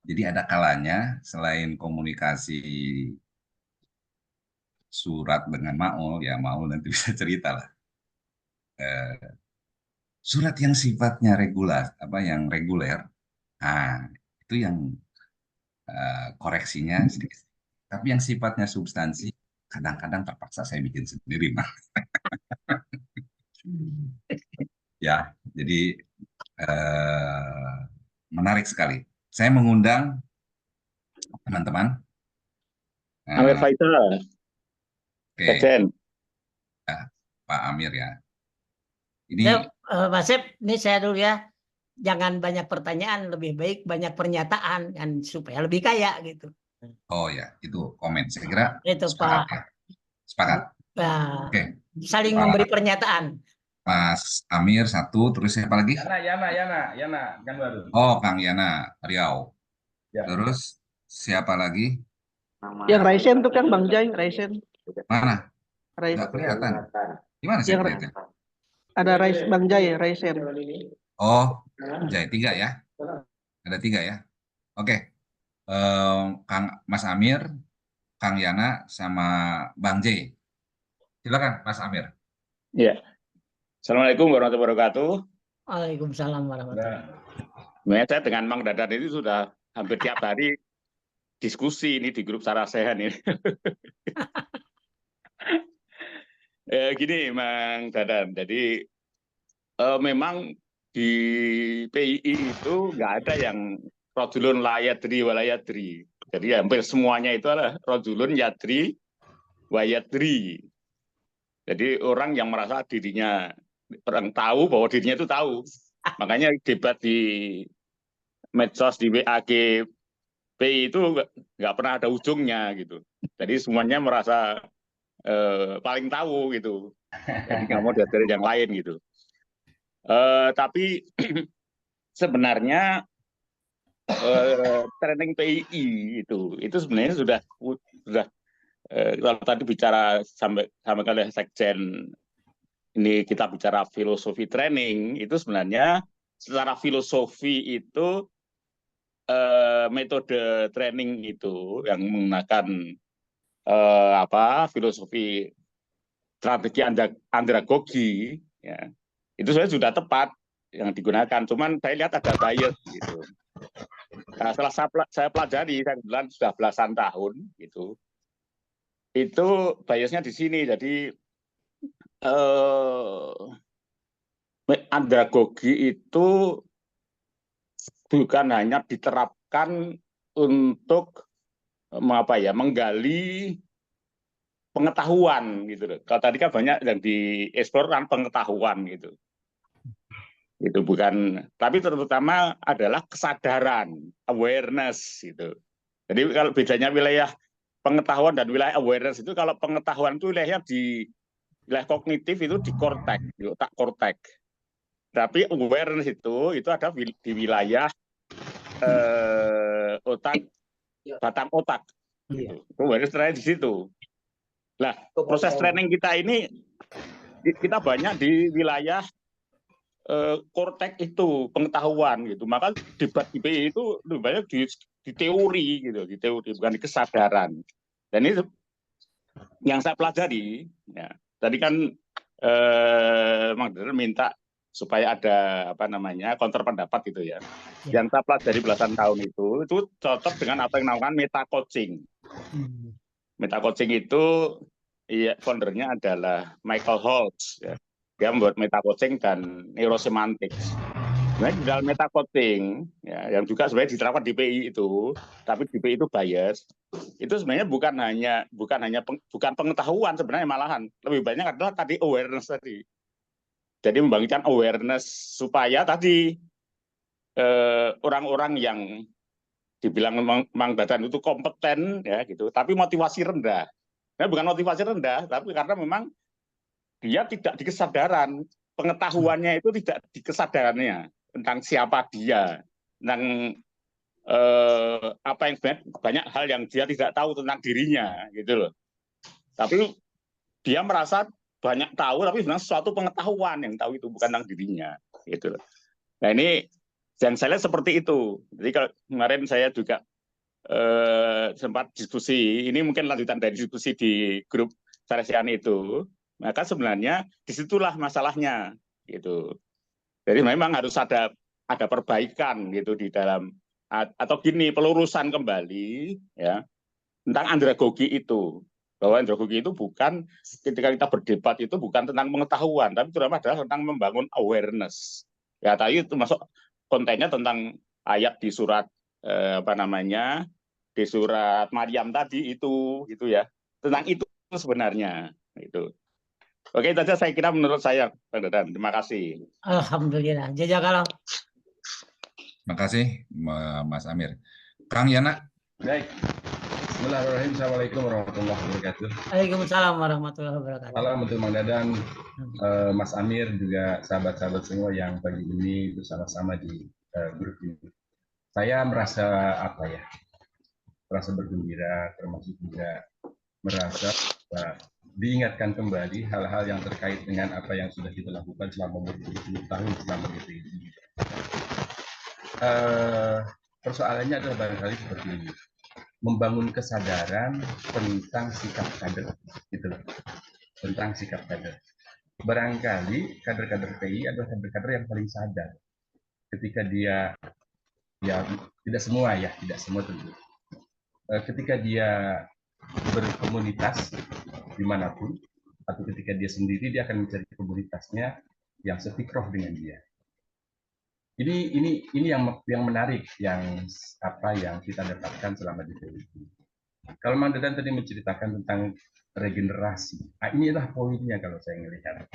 Jadi ada kalanya selain komunikasi surat dengan Maul, ya Maul nanti bisa cerita lah. Surat yang sifatnya regular, yang reguler, nah itu yang koreksinya sedikit. Tapi yang sifatnya substansi, kadang-kadang terpaksa saya bikin sendiri, Mang. Ya, jadi menarik sekali. Saya mengundang teman-teman. Amir Faisal, Sekjen. Pak Amir ya. Ini Mas Sep, ini saya dulu ya. Jangan banyak pertanyaan, lebih baik banyak pernyataan kan supaya lebih kaya gitu. Oh ya, itu komen. Saya kira itu sepakat, Pak. Ya. Sepakat. Nah, Oke. Saling memberi pernyataan. Mas Amir satu, terus siapa lagi? Yana, kan baru. Oh, Kang Yana, Riau. Ya. Terus siapa lagi? Yang Raisen tuh kan Bang Jai, Raisen. Mana? Raisen. Nggak kelihatan. Gimana saya lihatnya? Ada Bang Jai, Raisen. Oh, Jai, 3 ya? Ada 3 ya? Oke. Kang Mas Amir, Kang Yana, sama Bang J. Silakan, Mas Amir. Iya. Assalamualaikum warahmatullahi wabarakatuh. Waalaikumsalam warahmatullahi wabarakatuh. Sebenarnya saya dengan Mang Dadan itu sudah hampir tiap hari diskusi ini di grup Sarasehan ini. Gini, Mang Dadan. Jadi memang di PII itu nggak ada yang rojulun la yadri wa la yadri. Jadi hampir semuanya itu adalah rojulun yadri wa yadri. Jadi orang yang merasa dirinya, orang tahu bahwa dirinya itu tahu. Makanya debat di medsos, di WAG PI itu nggak pernah ada ujungnya gitu. Jadi semuanya merasa paling tahu gitu. Jadi nggak mau dari yang lain gitu. Tapi sebenarnya training PII itu sebenarnya sudah kalau tadi bicara sampai kali Sekjen ini kita bicara filosofi training, itu sebenarnya secara filosofi itu metode training itu yang menggunakan filosofi strategi andragogi ya, itu sebenarnya sudah tepat yang digunakan, cuman saya lihat ada bias gitu. Nah, setelah saya pelajari, saya bilang sudah belasan tahun gitu, itu biasnya di sini. Jadi andragogi itu bukan hanya diterapkan untuk menggali pengetahuan gitu. Kalau tadi kan banyak yang dieksplor kan pengetahuan gitu. Itu bukan, tapi terutama adalah kesadaran, awareness gitu. Jadi kalau bedanya wilayah pengetahuan dan wilayah awareness itu, kalau pengetahuan itu wilayahnya wilayah kognitif itu di korteks, di otak korteks. Tapi awareness itu ada di wilayah otak, batang otak. Gitu. Awareness training di situ. Nah, proses training kita ini kita banyak di wilayah korteks itu pengetahuan gitu. Maka debat di PI itu lebih banyak di teori gitu, di teori bukan di kesadaran. Dan itu yang saya pelajari. Ya. Tadi kan Mang Dadan minta supaya ada counter pendapat gitu ya. Yang saya pelajari belasan tahun itu cocok dengan apa yang dinamakan meta coaching. Meta coaching itu foundernya adalah Michael Holtz. Ya. Dia membuat meta coaching dan neurosemantics. Nah, di dalam meta coaching ya, yang juga sebenarnya diterapkan di PI itu, tapi di PI itu bias. Itu sebenarnya bukan pengetahuan sebenarnya, malahan lebih banyak adalah tadi awareness tadi. Jadi membangkitkan awareness supaya tadi orang-orang yang dibilang Mang Dadan itu kompeten ya gitu, tapi motivasi rendah. Nah, bukan motivasi rendah, tapi karena memang dia tidak di kesadaran, pengetahuannya itu tidak di kesadarannya tentang siapa dia, tentang apa yang sebenarnya banyak hal yang dia tidak tahu tentang dirinya gitu loh. Tapi dia merasa banyak tahu, tapi sebenarnya suatu pengetahuan yang tahu itu bukan tentang dirinya gitu loh. Nah ini yang saya lihat seperti itu. Jadi kalau kemarin saya juga sempat diskusi, ini mungkin lanjutan dari diskusi di grup Saresiani itu, maka sebenarnya disitulah masalahnya gitu. Jadi memang harus ada perbaikan gitu di dalam, atau gini, pelurusan kembali ya tentang andragogi itu, bahwa andragogi itu bukan, ketika kita berdebat itu bukan tentang pengetahuan, tapi terutama adalah tentang membangun awareness. Ya tadi itu masuk kontennya tentang ayat di surat di surat Maryam tadi itu gitu ya, tentang itu sebenarnya itu. Oke, itu saja saya kira menurut saya, Bang Dadan. Terima kasih. Alhamdulillah. Jazakallah. Terima kasih, Mas Amir. Kang Yana. Baik. Bismillahirrahmanirrahim. Assalamualaikum warahmatullahi wabarakatuh. Waalaikumsalam warahmatullahi wabarakatuh. Salam untuk Mang Dadan, Mas Amir, juga sahabat-sahabat semua yang pagi ini bersama-sama di grup ini. Saya merasa merasa bergembira, termasuk juga merasa diingatkan kembali hal-hal yang terkait dengan apa yang sudah kita lakukan selama berpuluh-puluh tahun selama ini. Persoalannya adalah barangkali seperti ini, membangun kesadaran tentang sikap kader, gitu loh, tentang sikap kader. Barangkali kader-kader PI adalah kader-kader yang paling sadar ketika dia, ya tidak semua tentu, ketika dia berkomunitas dimanapun, atau ketika dia sendiri, dia akan mencari komunitasnya yang sefikroh dengan dia. Ini yang menarik, yang kita dapatkan selama di PI. Kalau Mang Dadan tadi menceritakan tentang regenerasi, inilah poinnya kalau saya melihat.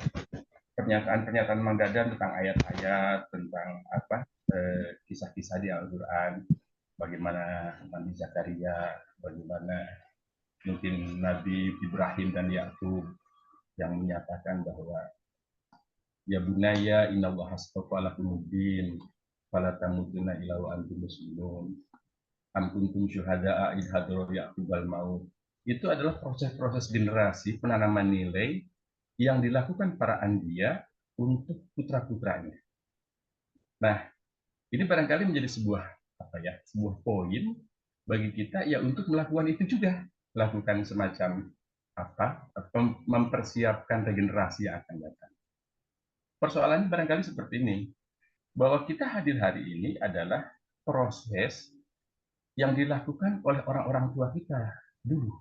Pernyataan-pernyataan Mang Dadan tentang ayat-ayat, tentang kisah-kisah di Al-Quran, bagaimana Nabi Zakaria, bagaimana mungkin Nabi Ibrahim dan Yakub yang menyatakan bahwa ya bunaya innallaha astafa lakumuddin fala tamutunna illa wa antum muslimun am kuntum syuhada'a idh hadara ya'qubal maut. Itu adalah proses-proses generasi penanaman nilai yang dilakukan para anbiya untuk putra-putranya. Nah, ini barangkali menjadi sebuah poin bagi kita ya, untuk melakukan itu juga, melakukan semacam mempersiapkan regenerasi yang akan datang. Persoalannya barangkali seperti ini, bahwa kita hadir hari ini adalah proses yang dilakukan oleh orang-orang tua kita dulu,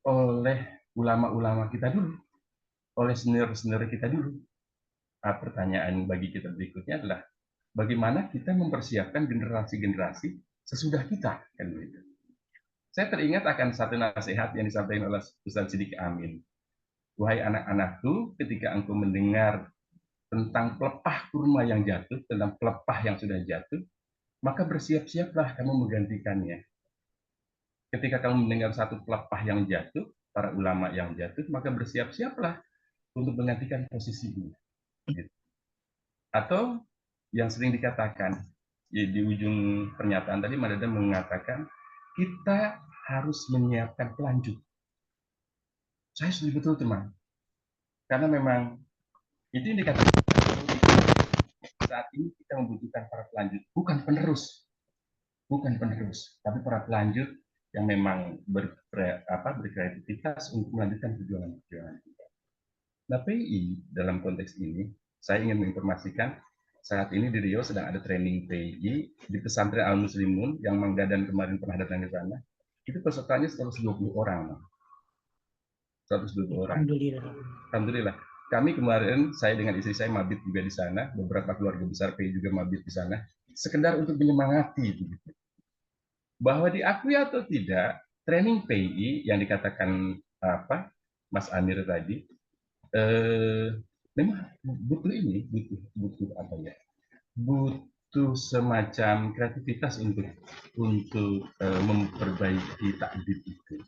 oleh ulama-ulama kita dulu, oleh senior-senior kita dulu. Pertanyaan bagi kita berikutnya adalah bagaimana kita mempersiapkan generasi-generasi sesudah kita, kan begitu. Saya teringat akan satu nasihat yang disampaikan oleh Ustaz Siddiq Amin. Wahai anak-anakku, ketika engkau mendengar tentang pelepah kurma yang jatuh, tentang pelepah yang sudah jatuh, maka bersiap-siaplah kamu menggantikannya. Ketika kamu mendengar satu pelepah yang jatuh, para ulama yang jatuh, maka bersiap-siaplah untuk menggantikan posisi ini. Gitu. Atau yang sering dikatakan di ujung pernyataan tadi, Madada mengatakan kita harus menyiapkan pelanjut. Saya setuju betul, teman. Karena memang itu yang dikatakan saat ini kita membutuhkan para pelanjut, bukan penerus, tapi para pelanjut yang memang berkreativitas untuk melanjutkan perjuangan kita. Nah, PI dalam konteks ini, saya ingin menginformasikan saat ini di Riau sedang ada training PI di pesantren Al Muslimun yang Mang Dadan kemarin pernah datang ke sana. Itu pesertanya 120 orang. 120 orang. Alhamdulillah. Kami kemarin, saya dengan istri saya mabit juga di sana, beberapa keluarga besar PI juga mabit di sana, sekedar untuk menyemangati. Bahwa diakui atau tidak, training PI yang dikatakan Mas Amir tadi, memang butuh semacam kreativitas untuk memperbaiki takdir itu,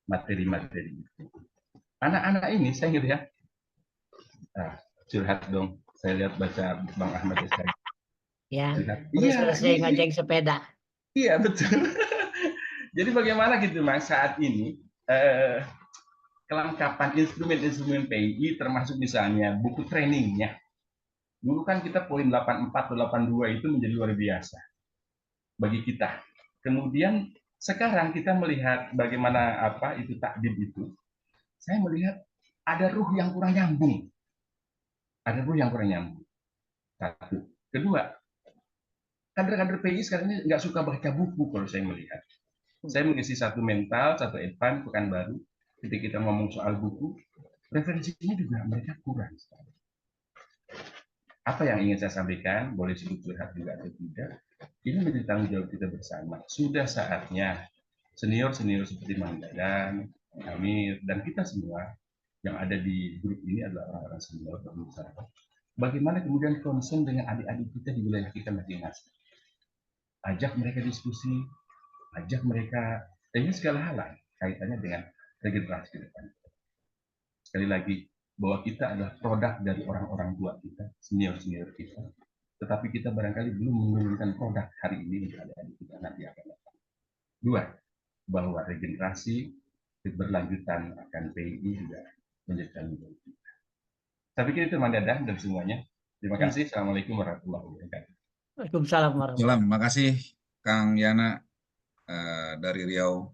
materi-materi itu. Anak-anak ini saya ngelihat, curhat dong, saya lihat baca Bang Ahmad sekarang. Ya, Iya, selesai ngajak sepeda. Iya, betul. Jadi bagaimana gitu Mas saat ini kelengkapan instrumen-instrumen PI termasuk misalnya buku trainingnya. Dulu kan kita poin 84 atau 82 itu menjadi luar biasa bagi kita. Kemudian sekarang kita melihat bagaimana itu takdir itu. Saya melihat ada ruh yang kurang nyambung. Satu. Kedua, kader-kader PI sekarang ini nggak suka baca buku kalau saya melihat. Saya mengisi satu mental, satu advance, Pekanbaru. Ketika kita ngomong soal buku, referensinya juga mereka kurang sekali. Apa yang ingin saya sampaikan, boleh disebut curhat juga atau tidak, ini menjadi tanggung jawab kita bersama. Sudah saatnya senior-senior seperti Mang Dadan, Amir, dan kita semua yang ada di grup ini adalah orang-orang senior berusaha. Bagaimana kemudian concern dengan adik-adik kita di wilayah kita masing-masing. Ajak mereka diskusi, ajak mereka, ini segala hal kaitannya dengan regenerasi ke depan. Sekali lagi, bahwa kita adalah produk dari orang-orang tua kita, senior-senior kita. Tetapi kita barangkali belum menurunkan produk hari ini untuk adik-adik kita nanti akan datang. Dua, bahwa regenerasi keberlanjutan akan PI juga menjadi tanggung jawab kita. Saya pikir itu Mang Dadan dan semuanya. Terima kasih. Assalamualaikum warahmatullahi wabarakatuh. Waalaikumsalam warahmatullahi wabarakatuh. Terima kasih Kang Yana dari Riau.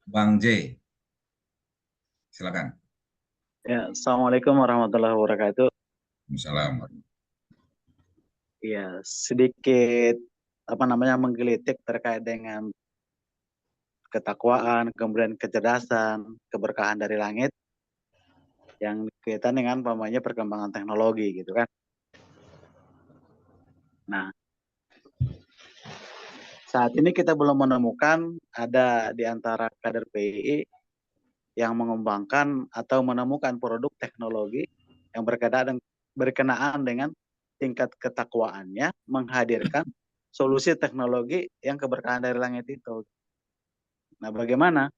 Bang J, silakan. Ya, Assalamualaikum warahmatullahi wabarakatuh. Assalamualaikum. Ya, sedikit menggelitik terkait dengan ketakwaan, kemudian kecerdasan, keberkahan dari langit yang kaitan dengan perkembangan teknologi gitu kan. Nah, saat ini kita belum menemukan ada di antara kader PII yang mengembangkan atau menemukan produk teknologi yang berkenaan dengan tingkat ketakwaannya menghadirkan solusi teknologi yang keberkahan dari langit itu. Nah, bagaimana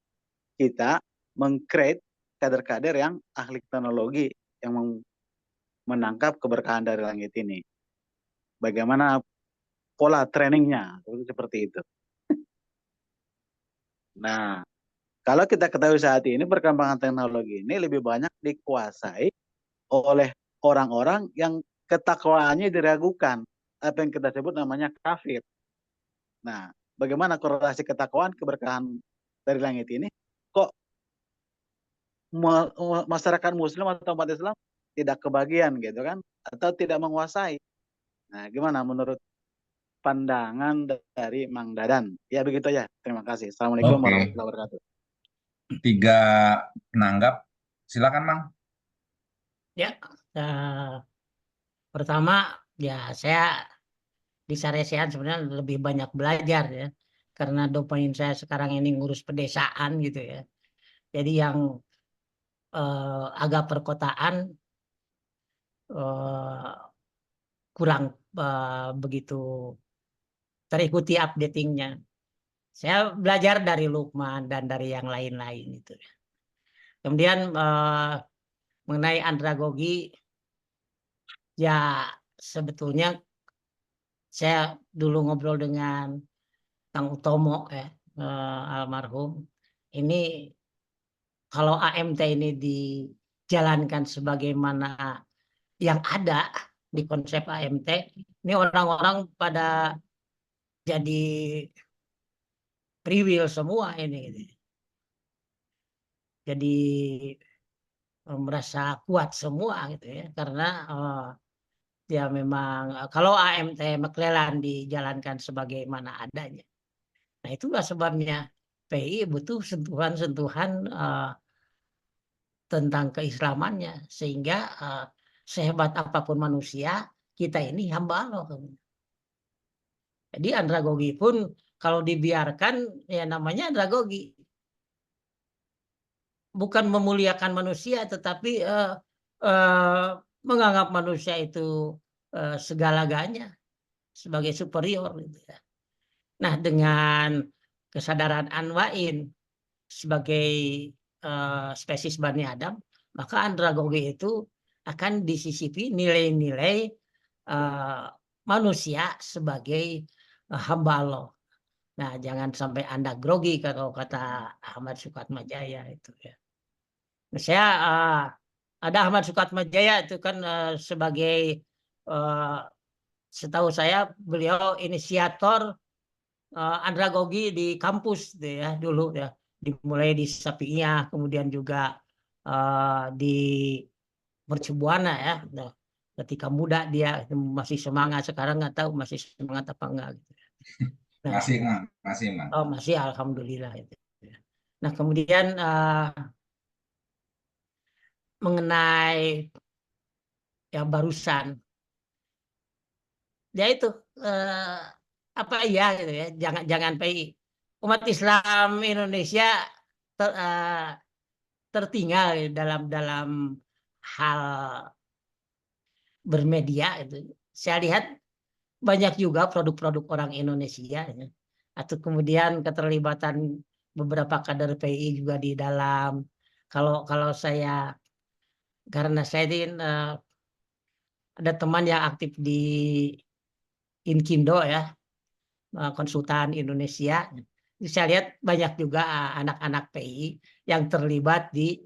kita meng-create kader-kader yang ahli teknologi yang menangkap keberkahan dari langit ini? Bagaimana pola trainingnya? Seperti itu. Nah, kalau kita ketahui saat ini perkembangan teknologi ini lebih banyak dikuasai oleh orang-orang yang ketakwaannya diragukan, apa yang kita sebut namanya kafir. Nah, bagaimana korelasi ketakwaan keberkahan dari langit ini? Kok masyarakat Muslim atau umat Islam tidak kebagian gitu kan? Atau tidak menguasai? Nah, gimana menurut pandangan dari Mang Dadan? Ya begitu ya. Terima kasih. Assalamualaikum warahmatullahi wabarakatuh. 3 penanggap, silakan Mang. Ya, pertama ya saya di Saresehan sebenarnya lebih banyak belajar ya, karena domain saya sekarang ini ngurus pedesaan gitu ya. Jadi yang agak perkotaan kurang begitu terikuti updatingnya. Saya belajar dari Lukman dan dari yang lain-lain itu. Kemudian mengenai andragogi, ya sebetulnya saya dulu ngobrol dengan Kang Utomo ya, almarhum. Ini kalau AMT ini dijalankan sebagaimana yang ada di konsep AMT, ini orang-orang pada jadi free will semua ini. Jadi merasa kuat semua gitu ya, karena ya memang kalau AMT McClellan dijalankan sebagaimana adanya. Nah itulah sebabnya PI butuh sentuhan-sentuhan tentang keislamannya, sehingga sehebat apapun manusia, kita ini hamba Allah. Jadi andragogi pun kalau dibiarkan ya namanya andragogi. Bukan memuliakan manusia, tetapi menganggap manusia itu segala-galanya sebagai superior gitu ya. Nah, dengan kesadaran Anwain sebagai spesies Bani Adam, maka andragogi itu akan disisipi nilai-nilai manusia sebagai hamba Allah. Nah, jangan sampai Anda grogi kalau kata Ahmad Sukatmajaya itu ya. Saya ada Ahmad Sukatmajaya itu kan sebagai setahu saya beliau inisiator andragogi di kampus gitu ya dulu ya, dimulai di Sapi'iyah, kemudian juga di Mercubuana ya. Nah, ketika muda dia masih semangat, sekarang nggak tahu masih semangat apa enggak gitu. Nah, masih, Mang. oh masih, alhamdulillah itu. Nah, kemudian mengenai yang barusan, ya itu apa ya gitu ya, jangan PI. Umat Islam Indonesia tertinggal dalam hal bermedia itu. Saya lihat banyak juga produk-produk orang Indonesia ya. Atau kemudian keterlibatan beberapa kader PI juga di dalam. Kalau saya, karena saya ada teman yang aktif di Inkindo ya, konsultan Indonesia. Saya lihat banyak juga anak-anak PI yang terlibat di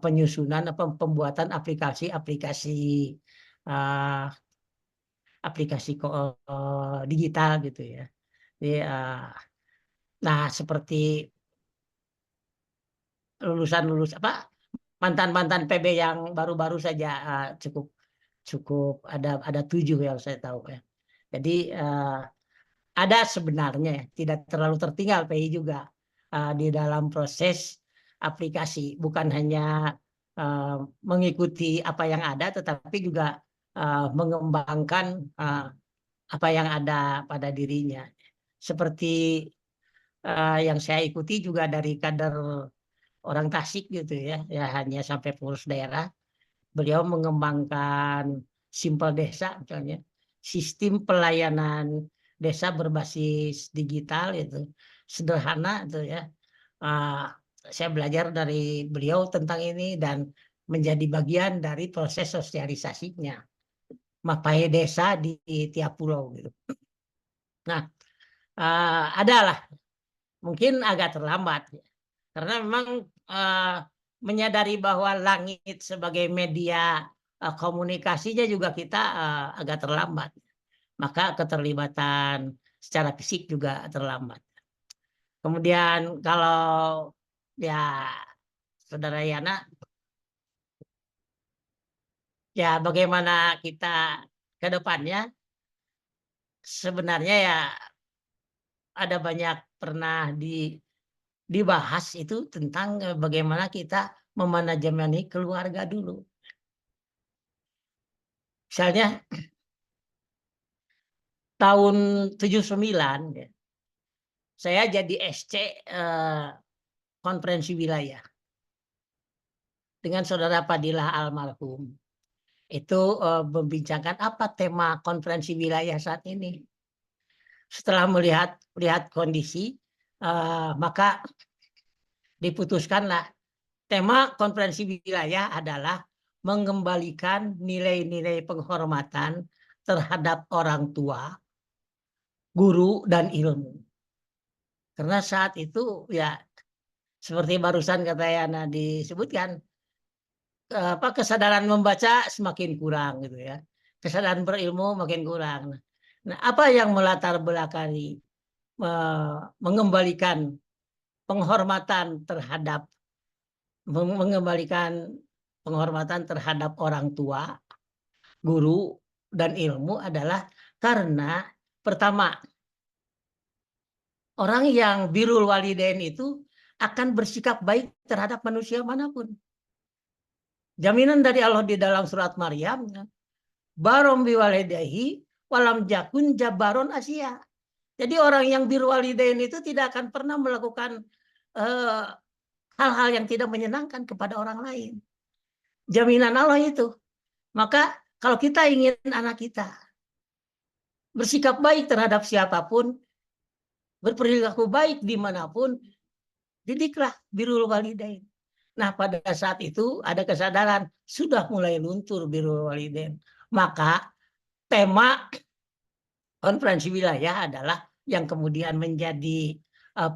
penyusunan pembuatan aplikasi-aplikasi digital gitu ya. Jadi, nah seperti lulusan mantan-mantan PB yang baru-baru saja cukup ada 7 yang saya tahu ya. Jadi ada sebenarnya tidak terlalu tertinggal PI juga di dalam proses aplikasi, bukan hanya mengikuti apa yang ada, tetapi juga mengembangkan apa yang ada pada dirinya. Seperti yang saya ikuti juga dari kader orang Tasik gitu ya, ya hanya sampai pengurus daerah. Beliau mengembangkan Simpel Desa misalnya, sistem pelayanan desa berbasis digital itu sederhana itu ya. Saya belajar dari beliau tentang ini dan menjadi bagian dari proses sosialisasinya, Mapai Desa di tiap pulau gitu. Nah, adalah mungkin agak terlambat ya. Karena memang menyadari bahwa langit sebagai media komunikasinya juga kita agak terlambat. Maka keterlibatan secara fisik juga terlambat. Kemudian kalau ya Saudara Yana, ya bagaimana kita ke depannya, sebenarnya ya ada banyak pernah dibahas itu tentang bagaimana kita memanajemeni keluarga dulu. Misalnya tahun 79 ya, saya jadi SC konferensi wilayah dengan Saudara Fadilah almarhum. Itu membincangkan apa tema konferensi wilayah saat ini. Setelah melihat kondisi, maka diputuskanlah tema konferensi wilayah adalah mengembalikan nilai-nilai penghormatan terhadap orang tua, guru, dan ilmu. Karena saat itu ya seperti barusan kata Yana disebutkan, kesadaran membaca semakin kurang gitu ya, kesadaran berilmu makin kurang. Nah, apa yang melatar belakangi mengembalikan penghormatan terhadap orang tua, guru, dan ilmu adalah karena pertama, orang yang birrul walidain itu akan bersikap baik terhadap manusia manapun. Jaminan dari Allah di dalam surat Maryam, barom biwalidayhi walam jakun jabaron Asia. Jadi orang yang birrul walidain itu tidak akan pernah melakukan hal-hal yang tidak menyenangkan kepada orang lain. Jaminan Allah itu. Maka kalau kita ingin anak kita bersikap baik terhadap siapapun, berperilaku baik dimanapun, didiklah birrul walidain. Nah, pada saat itu ada kesadaran sudah mulai luntur birrul walidain. Maka tema konferensi wilayah adalah yang kemudian menjadi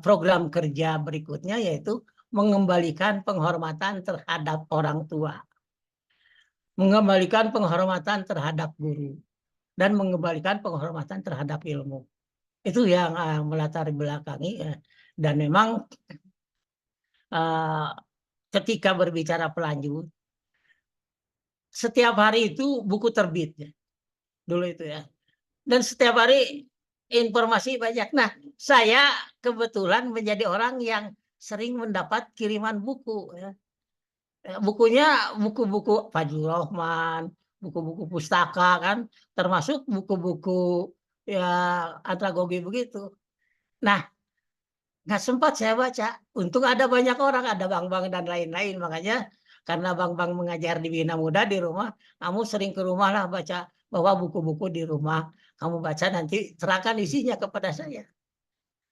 program kerja berikutnya, yaitu mengembalikan penghormatan terhadap orang tua, mengembalikan penghormatan terhadap guru, dan mengembalikan penghormatan terhadap ilmu. Itu yang melatar belakangi. Dan memang ketika berbicara pelanjut, setiap hari itu buku terbit ya, dulu itu ya. Dan setiap hari informasi banyak. Nah, saya kebetulan menjadi orang yang sering mendapat kiriman buku ya. Bukunya buku-buku Fajrul Rahman, buku-buku pustaka kan, termasuk buku-buku ya andragogi begitu. Nah, nggak sempat saya baca. Untung ada banyak orang, ada Bang-Bang dan lain-lain. Makanya karena Bang-Bang mengajar di Bina Muda di rumah, kamu sering ke rumah lah baca, bawa buku-buku di rumah. Kamu baca nanti serahkan isinya kepada saya.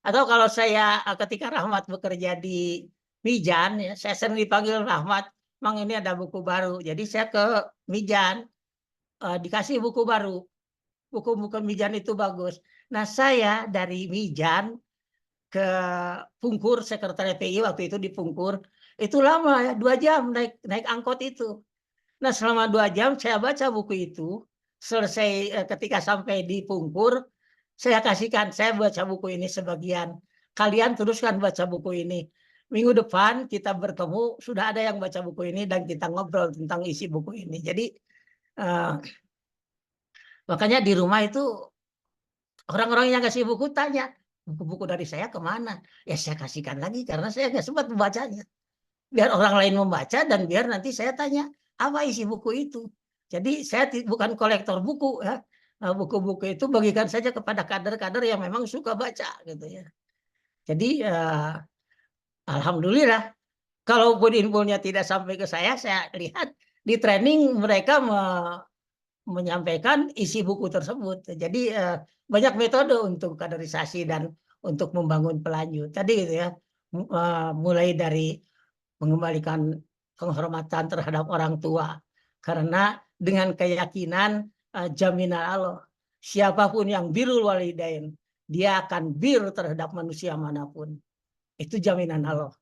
Atau kalau saya ketika Rahmat bekerja di Mijan, ya, saya sering dipanggil Rahmat, Mang ini ada buku baru. Jadi saya ke Mijan, dikasih buku baru. Buku-buku Mijan itu bagus. Nah, saya dari Mijan ke Pungkur, sekretariat PI waktu itu di Pungkur, itu lama ya, 2 jam naik angkot itu. Nah, selama 2 jam saya baca buku itu. Selesai ketika sampai di Pungkur, saya kasihkan, saya baca buku ini sebagian. Kalian teruskan baca buku ini. Minggu depan kita bertemu, sudah ada yang baca buku ini dan kita ngobrol tentang isi buku ini. Jadi makanya di rumah itu orang-orang yang kasih buku tanya, buku-buku dari saya kemana? Ya saya kasihkan lagi karena saya nggak sempat membacanya. Biar orang lain membaca dan biar nanti saya tanya, apa isi buku itu? Jadi saya bukan kolektor buku ya. Buku-buku itu bagikan saja kepada kader-kader yang memang suka baca gitu ya. Jadi alhamdulillah, kalaupun infonya tidak sampai ke saya lihat di training mereka menyampaikan isi buku tersebut. Jadi banyak metode untuk kaderisasi dan untuk membangun pelanjut. Tadi gitu ya, mulai dari mengembalikan penghormatan terhadap orang tua. Karena dengan keyakinan jaminan Allah, siapapun yang birrul walidain, dia akan bir terhadap manusia manapun. Itu jaminan Allah.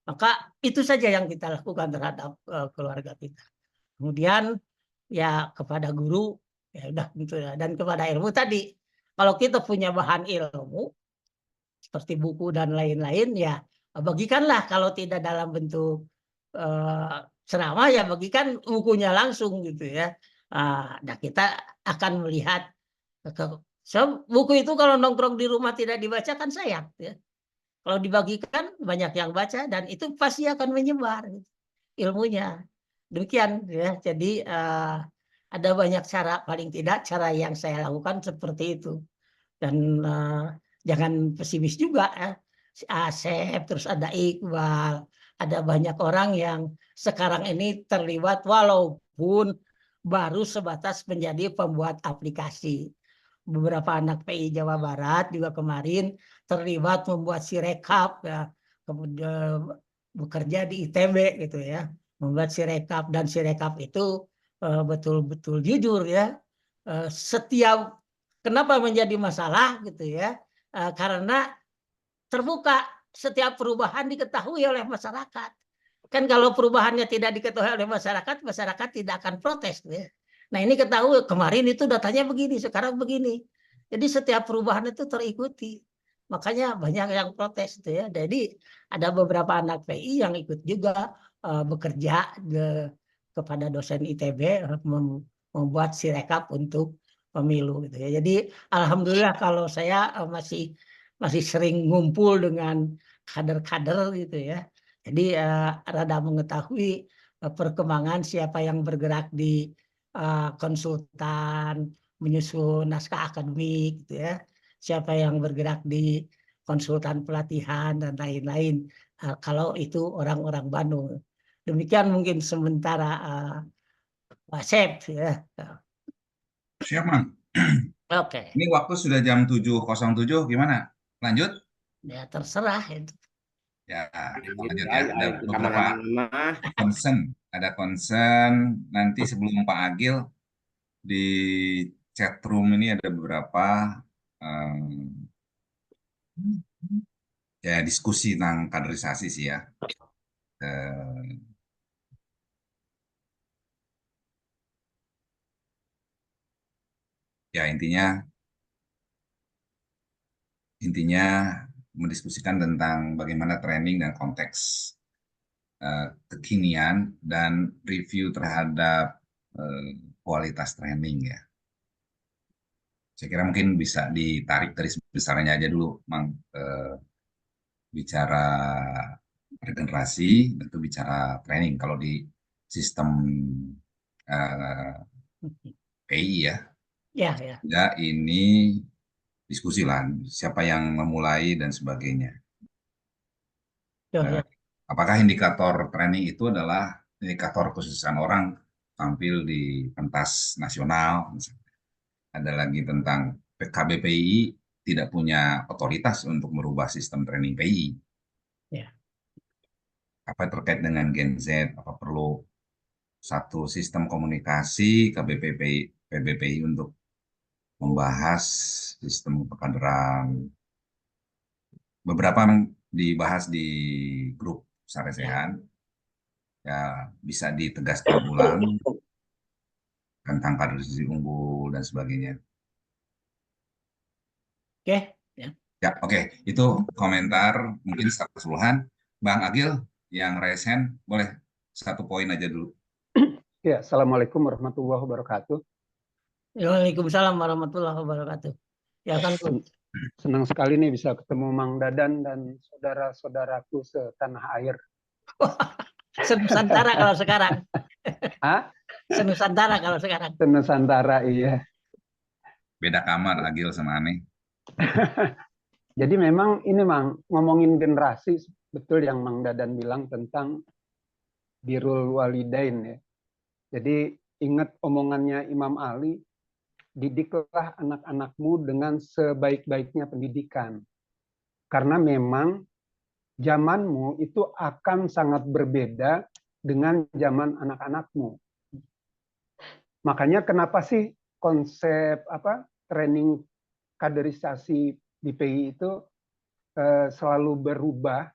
Maka itu saja yang kita lakukan terhadap keluarga kita. Kemudian ya kepada guru, ya udah gitu ya. Dan kepada ilmu tadi, kalau kita punya bahan ilmu, seperti buku dan lain-lain, ya bagikanlah. Kalau tidak dalam bentuk ceramah, ya bagikan bukunya langsung gitu ya. Nah kita akan melihat buku itu kalau nongkrong di rumah tidak dibaca kan sayang ya. Kalau dibagikan banyak yang baca dan itu pasti akan menyebar ilmunya. Demikian ya. Jadi ada banyak cara, paling tidak cara yang saya lakukan seperti itu. Dan jangan pesimis juga ya. Si Asep, terus ada Iqbal, ada banyak orang yang sekarang ini terlibat walaupun baru sebatas menjadi pembuat aplikasi. Beberapa anak PI Jawa Barat juga kemarin terlibat membuat sirekap ya. Kemudian bekerja di ITB gitu ya, membuat Sirekap, dan Sirekap itu betul-betul jujur ya. Setiap kenapa menjadi masalah gitu ya, karena terbuka, setiap perubahan diketahui oleh masyarakat. Kan kalau perubahannya tidak diketahui oleh masyarakat, masyarakat tidak akan protes ya. Nah ini ketahui, kemarin itu datanya begini, sekarang begini. Jadi setiap perubahan itu terikuti. Makanya banyak yang protes itu ya. Jadi ada beberapa anak PI yang ikut juga bekerja kepada dosen ITB membuat sirekap untuk pemilu gitu ya. Jadi alhamdulillah kalau saya masih sering ngumpul dengan kader-kader gitu ya. Jadi rada mengetahui perkembangan siapa yang bergerak di konsultan, menyusun naskah akademik gitu ya. Siapa yang bergerak di konsultan pelatihan dan lain-lain. Kalau itu orang-orang Bandung. Demikian mungkin sementara Pak Sep ya. Siap, Mang. Oke. Ini waktu sudah jam 7.07, gimana? Lanjut? Ya terserah itu. Ya, kita lanjut Ya, ya. Ada kita beberapa mana-mana. concern. Nanti sebelum Pak Agil di chat room ini ada beberapa ya diskusi tentang kaderisasi sih ya. Ya intinya mendiskusikan tentang bagaimana training dan konteks kekinian dan review terhadap kualitas training ya. Saya kira mungkin bisa ditarik dari besarnya aja dulu, Mang. Bicara regenerasi, tentu bicara training. Kalau di sistem PI ya, Ya. ya ini diskusi lah, siapa yang memulai dan sebagainya. Ya. Apakah indikator training itu adalah indikator kesuksesan orang tampil di pentas nasional? Ada lagi tentang KBPI tidak punya otoritas untuk merubah sistem training PI. Ya. Apa terkait dengan Gen Z? Apa perlu satu sistem komunikasi PBPI untuk membahas sistem pekaderan? Beberapa dibahas di grup Saresehan. Ya bisa ditegaskan ulang tentang kaderisasi unggul dan sebagainya. Oke. Ya, oke. Itu komentar mungkin secara keseluruhan. Bang Agil yang raise hand, boleh satu poin aja dulu. Ya, Assalamualaikum warahmatullahi wabarakatuh. Waalaikumsalam warahmatullahi wabarakatuh. Ya kan. Senang sekali nih bisa ketemu Mang Dadan dan saudara-saudaraku setanah air. Senusantara kalau sekarang. Hah? Senusantara kalau sekarang. Senusantara, iya. Beda kamar Agil sama Aneh. Jadi memang ini Mang, ngomongin generasi, betul yang Mang Dadan bilang tentang birrul walidain ya. Jadi ingat omongannya Imam Ali, didiklah anak-anakmu dengan sebaik-baiknya pendidikan. Karena memang zamanmu itu akan sangat berbeda dengan zaman anak-anakmu. Makanya kenapa sih konsep training kaderisasi di PI itu selalu berubah?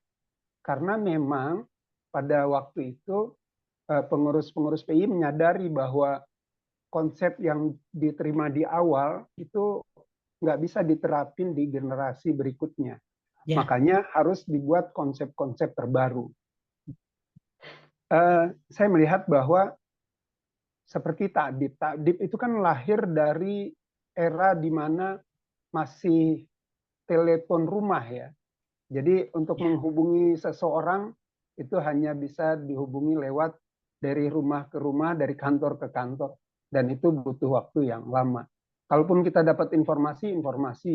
Karena memang pada waktu itu pengurus-pengurus PI menyadari bahwa konsep yang diterima di awal itu nggak bisa diterapin di generasi berikutnya. Ya. Makanya harus dibuat konsep-konsep terbaru. Saya melihat bahwa seperti Ta'dib. Ta'dib itu kan lahir dari era di mana masih telepon rumah ya. Jadi untuk menghubungi seseorang itu hanya bisa dihubungi lewat dari rumah ke rumah, dari kantor ke kantor. Dan itu butuh waktu yang lama. Kalaupun kita dapat informasi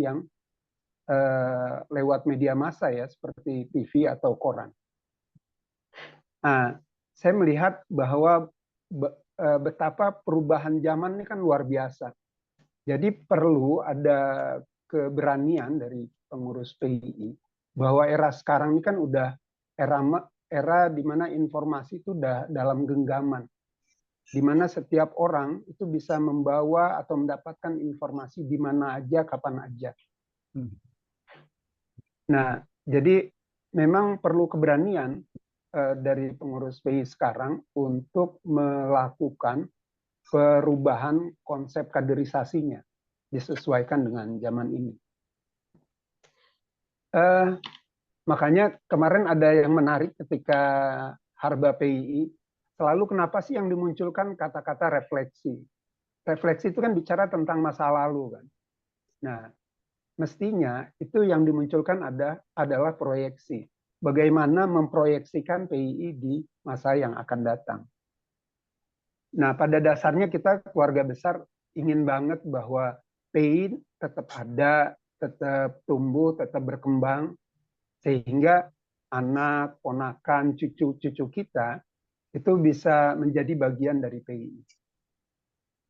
yang lewat media massa ya, seperti TV atau koran. Nah, saya melihat bahwa betapa perubahan zaman ini kan luar biasa. Jadi perlu ada keberanian dari pengurus PII bahwa era sekarang ini kan udah era di mana informasi itu udah dalam genggaman, di mana setiap orang itu bisa membawa atau mendapatkan informasi di mana aja, kapan aja. Nah, jadi memang perlu keberanian dari pengurus PI sekarang untuk melakukan perubahan konsep kaderisasinya, disesuaikan dengan zaman ini. Makanya kemarin ada yang menarik ketika Harba PII, selalu kenapa sih yang dimunculkan kata-kata refleksi. Refleksi itu kan bicara tentang masa lalu kan. Nah, mestinya itu yang dimunculkan adalah proyeksi. Bagaimana memproyeksikan PII di masa yang akan datang. Nah, pada dasarnya kita keluarga besar ingin banget bahwa PII tetap ada, tetap tumbuh, tetap berkembang, sehingga anak, ponakan, cucu-cucu kita itu bisa menjadi bagian dari PII.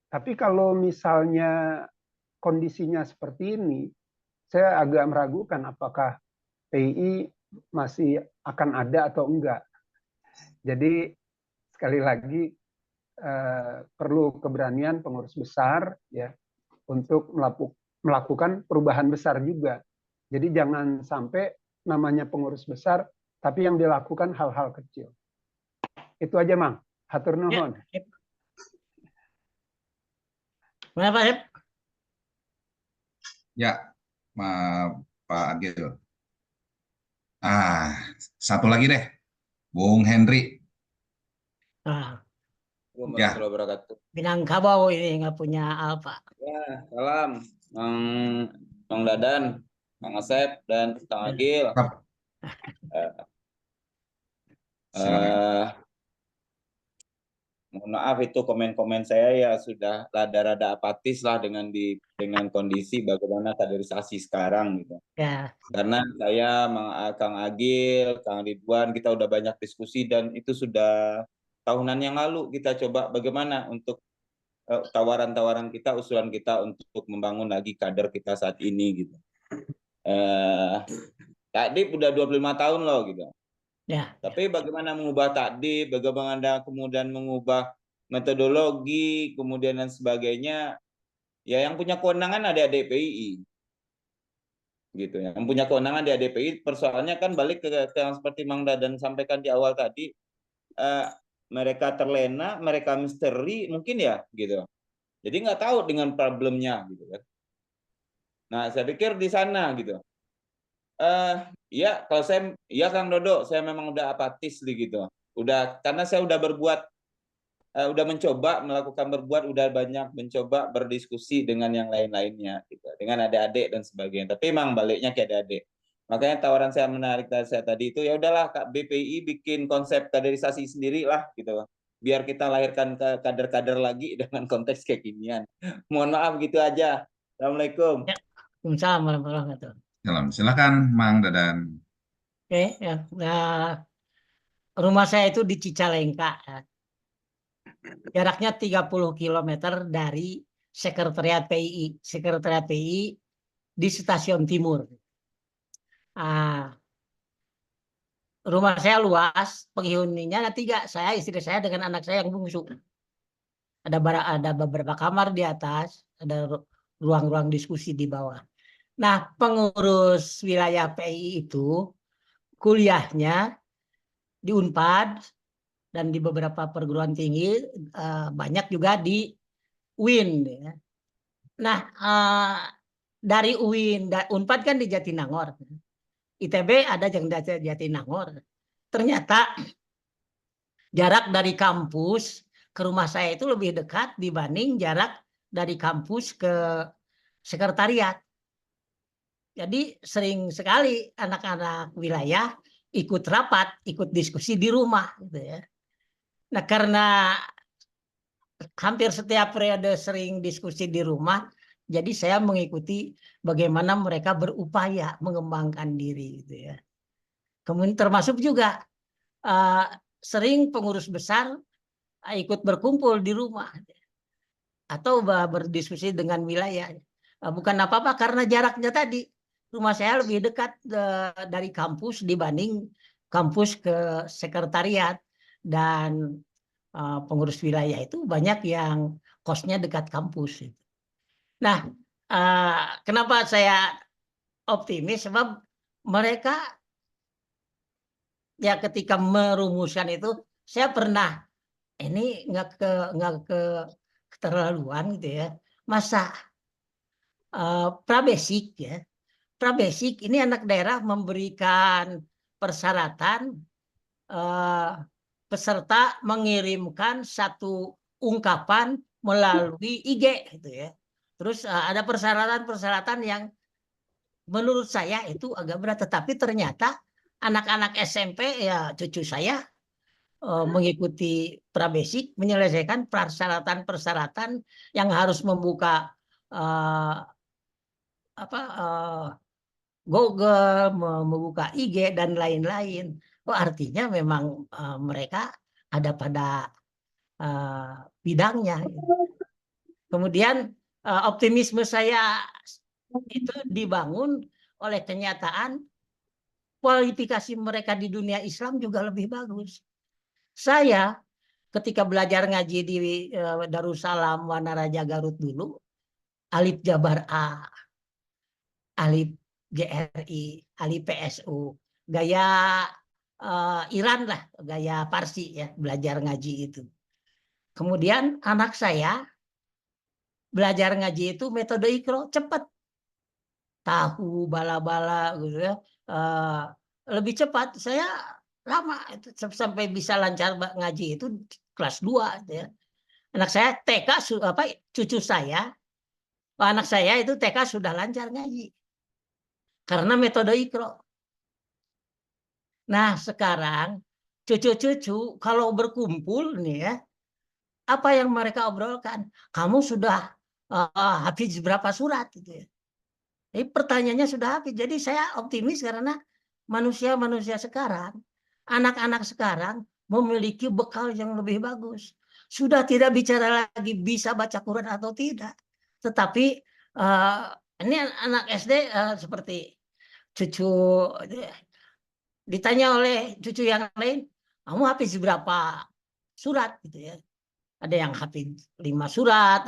Tapi kalau misalnya kondisinya seperti ini, saya agak meragukan apakah PII masih akan ada atau enggak. Jadi sekali lagi perlu keberanian pengurus besar ya untuk melakukan perubahan besar juga. Jadi jangan sampai namanya pengurus besar, tapi yang dilakukan hal-hal kecil. Itu aja, Mang. Hatur nuhun. Kenapa, Hep? Ya, Pak Agil. Satu lagi deh, Bung Henry. Ya. Minangkabau ini nggak punya apa. Ya, salam, Bang Dadan, Bang Asep, dan Kang Agil. Mohon maaf itu komen-komen saya ya sudah rada-rada apatis lah dengan kondisi bagaimana kaderisasi sekarang gitu. Ya. Karena saya, Kang Agil, Kang Ridwan, kita udah banyak diskusi dan itu sudah tahunan yang lalu kita coba bagaimana untuk tawaran-tawaran kita, usulan kita untuk membangun lagi kader kita saat ini gitu. Tadi udah 25 tahun loh gitu. Ya. Tapi bagaimana mengubah takdir, bagaimana kemudian mengubah metodologi, kemudian dan sebagainya, ya yang punya kewenangan ada DPI, gitu ya. Yang punya kewenangan di DPI, persoalannya kan balik ke yang seperti Mang Dadan sampaikan di awal tadi, mereka terlena, mereka misteri mungkin ya, gitu. Jadi nggak tahu dengan problemnya, gitu kan. Nah, saya pikir di sana, gitu. Ya kalau saya, ya Kang Dodo, saya memang udah apatis gitu. Karena saya udah udah mencoba udah banyak mencoba berdiskusi dengan yang lain-lainnya, gitu, dengan adik-adik dan sebagainya. Tapi memang baliknya ke adik-adik. Makanya tawaran saya menarik saya tadi itu, ya udahlah BPI bikin konsep kaderisasi sendiri lah, gitu. Biar kita lahirkan kader-kader lagi dengan konteks kekinian. Mohon maaf gitu aja. Assalamualaikum. Ya. Waalaikumsalam warahmatullahi wabarakatuh. Salam. Silakan, Mang Dadan. Oke, ya. Nah, rumah saya itu di Cicalengka. Ya. Jaraknya 30 km dari Sekretariat PII. Sekretariat PII di Stasiun Timur. Rumah saya luas, penghuninya ada 3. Saya, istri saya, dengan anak saya yang bungsu. Ada beberapa kamar di atas, ada ruang-ruang diskusi di bawah. Nah, pengurus wilayah PII itu kuliahnya di Unpad dan di beberapa perguruan tinggi, banyak juga di UIN. Ya. Nah, dari UIN, Unpad kan di Jatinangor, ITB ada yang di Jatinangor. Ternyata jarak dari kampus ke rumah saya itu lebih dekat dibanding jarak dari kampus ke sekretariat. Jadi sering sekali anak-anak wilayah ikut rapat, ikut diskusi di rumah, gitu ya. Nah, karena hampir setiap periode sering diskusi di rumah, jadi saya mengikuti bagaimana mereka berupaya mengembangkan diri, gitu ya. Kemudian termasuk juga sering pengurus besar ikut berkumpul di rumah atau berdiskusi dengan wilayah. Bukan apa-apa karena jaraknya tadi. Rumah saya lebih dekat dari kampus dibanding kampus ke sekretariat, dan pengurus wilayah itu banyak yang kosnya dekat kampus. Nah, kenapa saya optimis? Sebab mereka ya ketika merumuskan itu, saya pernah ini nggak ke keterlaluan gitu ya. Masa prabasic ya, prabasic ini anak daerah memberikan persyaratan peserta mengirimkan satu ungkapan melalui IG gitu ya. Terus ada persyaratan-persyaratan yang menurut saya itu agak berat, tetapi ternyata anak-anak SMP ya cucu saya mengikuti prabasic, menyelesaikan persyaratan-persyaratan yang harus membuka Google, membuka IG dan lain-lain. Oh, artinya memang mereka ada pada bidangnya. Kemudian optimisme saya itu dibangun oleh kenyataan kualifikasi mereka di dunia Islam juga lebih bagus. Saya ketika belajar ngaji di Darussalam Wanaraja Garut dulu, alif jabar A, alif GRI, alif PSU, gaya Iran lah, gaya Parsi ya, belajar ngaji itu. Kemudian anak saya belajar ngaji itu metode Iqra, cepat. Tahu bala-bala gitu ya. Lebih cepat. Saya lama itu sampai bisa lancar ngaji itu kelas 2 ya. Anak saya TK cucu saya, anak saya itu TK sudah lancar ngaji. Karena metode Iqra. Nah, sekarang cucu-cucu kalau berkumpul nih ya, apa yang mereka obrolkan? Kamu sudah hafiz berapa surat gitu ya. Jadi pertanyaannya sudah habis. Jadi saya optimis karena manusia-manusia sekarang, anak-anak sekarang memiliki bekal yang lebih bagus. Sudah tidak bicara lagi bisa baca Quran atau tidak. Tetapi ini anak SD seperti cucu ditanya oleh cucu yang lain, kamu hafiz berapa surat gitu ya. Ada yang hafiz 5 surat,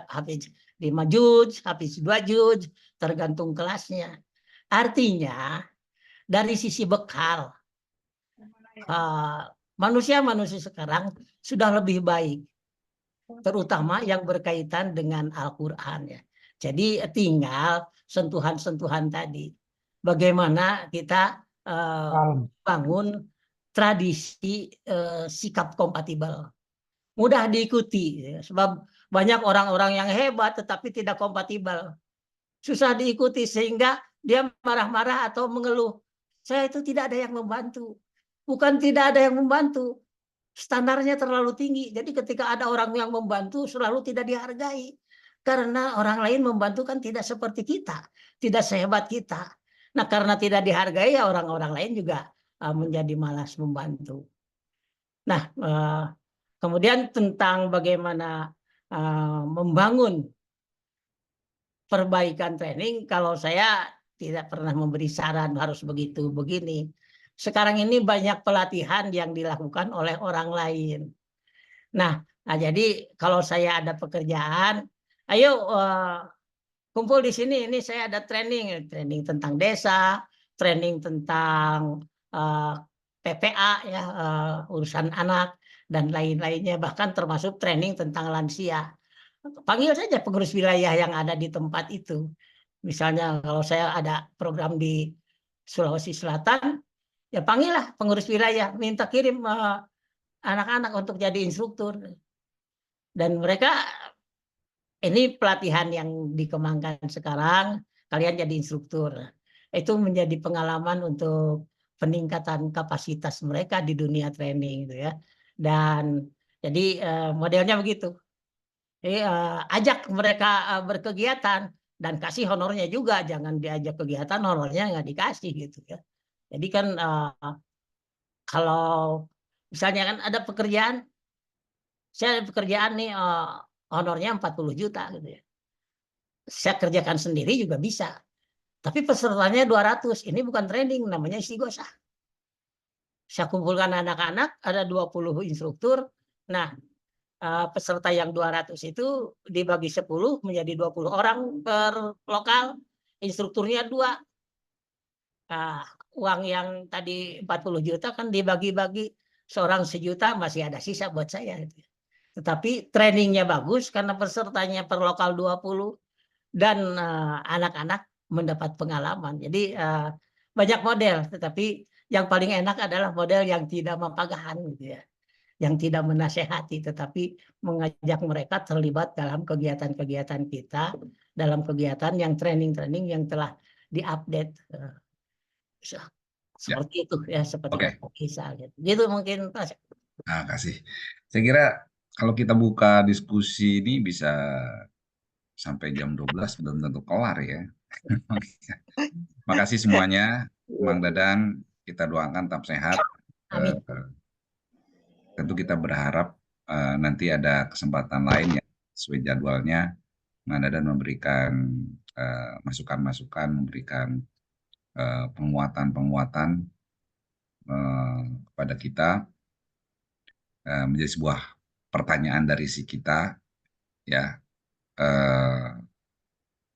hafiz 5 juz, hafiz 2 juz, tergantung kelasnya. Artinya dari sisi bekal manusia-manusia sekarang sudah lebih baik, terutama yang berkaitan dengan Al-Quran ya. Jadi tinggal sentuhan-sentuhan tadi. Bagaimana kita bangun tradisi sikap kompatibel. Mudah diikuti ya, sebab banyak orang-orang yang hebat tetapi tidak kompatibel, susah diikuti sehingga dia marah-marah atau mengeluh, saya itu tidak ada yang membantu. Bukan tidak ada yang membantu, standarnya terlalu tinggi. Jadi ketika ada orang yang membantu selalu tidak dihargai, karena orang lain membantu kan tidak seperti kita, tidak sehebat kita. Nah, karena tidak dihargai ya orang-orang lain juga menjadi malas membantu. Nah, kemudian tentang bagaimana membangun perbaikan training, kalau saya tidak pernah memberi saran harus begitu begini. Sekarang ini banyak pelatihan yang dilakukan oleh orang lain. Nah jadi kalau saya ada pekerjaan, ayo kumpul di sini. Ini saya ada training tentang desa, training tentang PPA ya, urusan anak dan lain-lainnya, bahkan termasuk training tentang lansia. Panggil saja pengurus wilayah yang ada di tempat itu. Misalnya kalau saya ada program di Sulawesi Selatan, ya panggillah pengurus wilayah, minta kirim anak-anak untuk jadi instruktur. Dan mereka, ini pelatihan yang dikembangkan sekarang, kalian jadi instruktur. Itu menjadi pengalaman untuk peningkatan kapasitas mereka di dunia training gitu ya. Dan jadi modelnya begitu. Jadi ajak mereka berkegiatan dan kasih honornya juga, jangan diajak kegiatan honornya nggak dikasih gitu ya. Jadi kan kalau misalnya kan ada pekerjaan, saya ada pekerjaan nih honornya 40 juta gitu ya. Saya kerjakan sendiri juga bisa. Tapi pesertanya 200, ini bukan training, namanya istighosah. saya kumpulkan anak-anak, ada 20 instruktur. Nah, peserta yang 200 itu dibagi 10 menjadi 20 orang per lokal, instrukturnya 2. Nah, uang yang tadi 40 juta kan dibagi-bagi, seorang 1 juta, masih ada sisa buat saya. Tetapi trainingnya bagus karena pesertanya per lokal 20 dan anak-anak mendapat pengalaman. Jadi banyak model, tetapi yang paling enak adalah model yang tidak mempagahan gitu ya, yang tidak menasehati, tetapi mengajak mereka terlibat dalam kegiatan-kegiatan kita, dalam kegiatan yang training-training yang telah diupdate. Seperti itu ya, seperti Oke. kata Isa gitu. Gitu mungkin Pak. Nah, kasih. Saya kira kalau kita buka diskusi ini bisa sampai jam 12 belum tentu kelar ya. Makasih semuanya, Mang Dadan, kita doakan tetap sehat. Amin. Tentu kita berharap nanti ada kesempatan lain ya, sesuai jadwalnya, Mang Dadan memberikan masukan-masukan, memberikan penguatan-penguatan kepada kita, menjadi sebuah pertanyaan dari si kita, ya.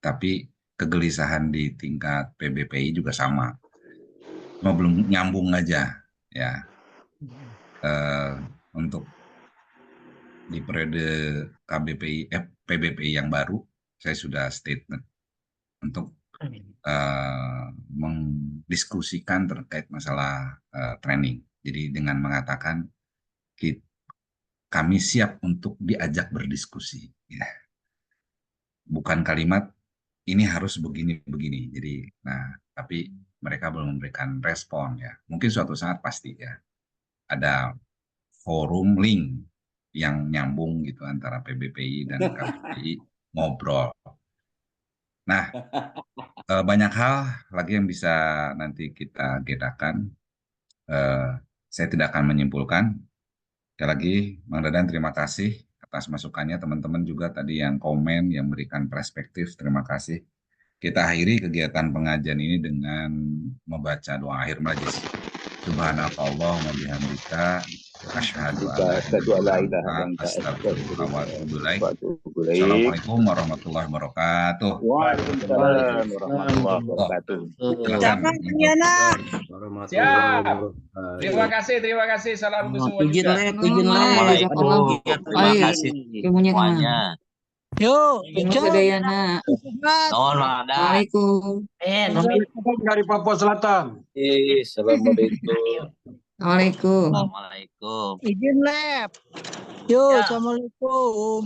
Tapi kegelisahan di tingkat PBPI juga sama, cuma belum nyambung aja, ya. Untuk di periode PBPI yang baru, saya sudah statement untuk mendiskusikan terkait masalah training. Jadi dengan mengatakan kami siap untuk diajak berdiskusi, ya. Bukan kalimat ini harus begini-begini. Jadi, tapi mereka belum memberikan respon ya. Mungkin suatu saat pasti ya ada forum link yang nyambung gitu antara PBPI dan KBPI ngobrol. Nah, banyak hal lagi yang bisa nanti kita gedakan. Saya tidak akan menyimpulkan. Sekali lagi, Mang Dadan terima kasih atas masukannya. Teman-teman juga tadi yang komen, yang memberikan perspektif, terima kasih. Kita akhiri kegiatan pengajian ini dengan membaca doa akhir majelis. Subhanallah wa bihamdika asyhadu an la ilaha illa anta astaghfiruka wa atubu ilaik. Assalamualaikum warahmatullahi wabarakatuh. Waalaikumsalam warahmatullahi wabarakatuh. Silakan. Siap. Terima kasih. Salam untuk semua juga. Assalamualaikum. Terima kasih semuanya. Yuk, Dayana. Assalamualaikum. Dari Papua Selatan. Assalamualaikum. Waalaikumsalam. Assalamualaikum. Izin lab. Yuk, assalamualaikum.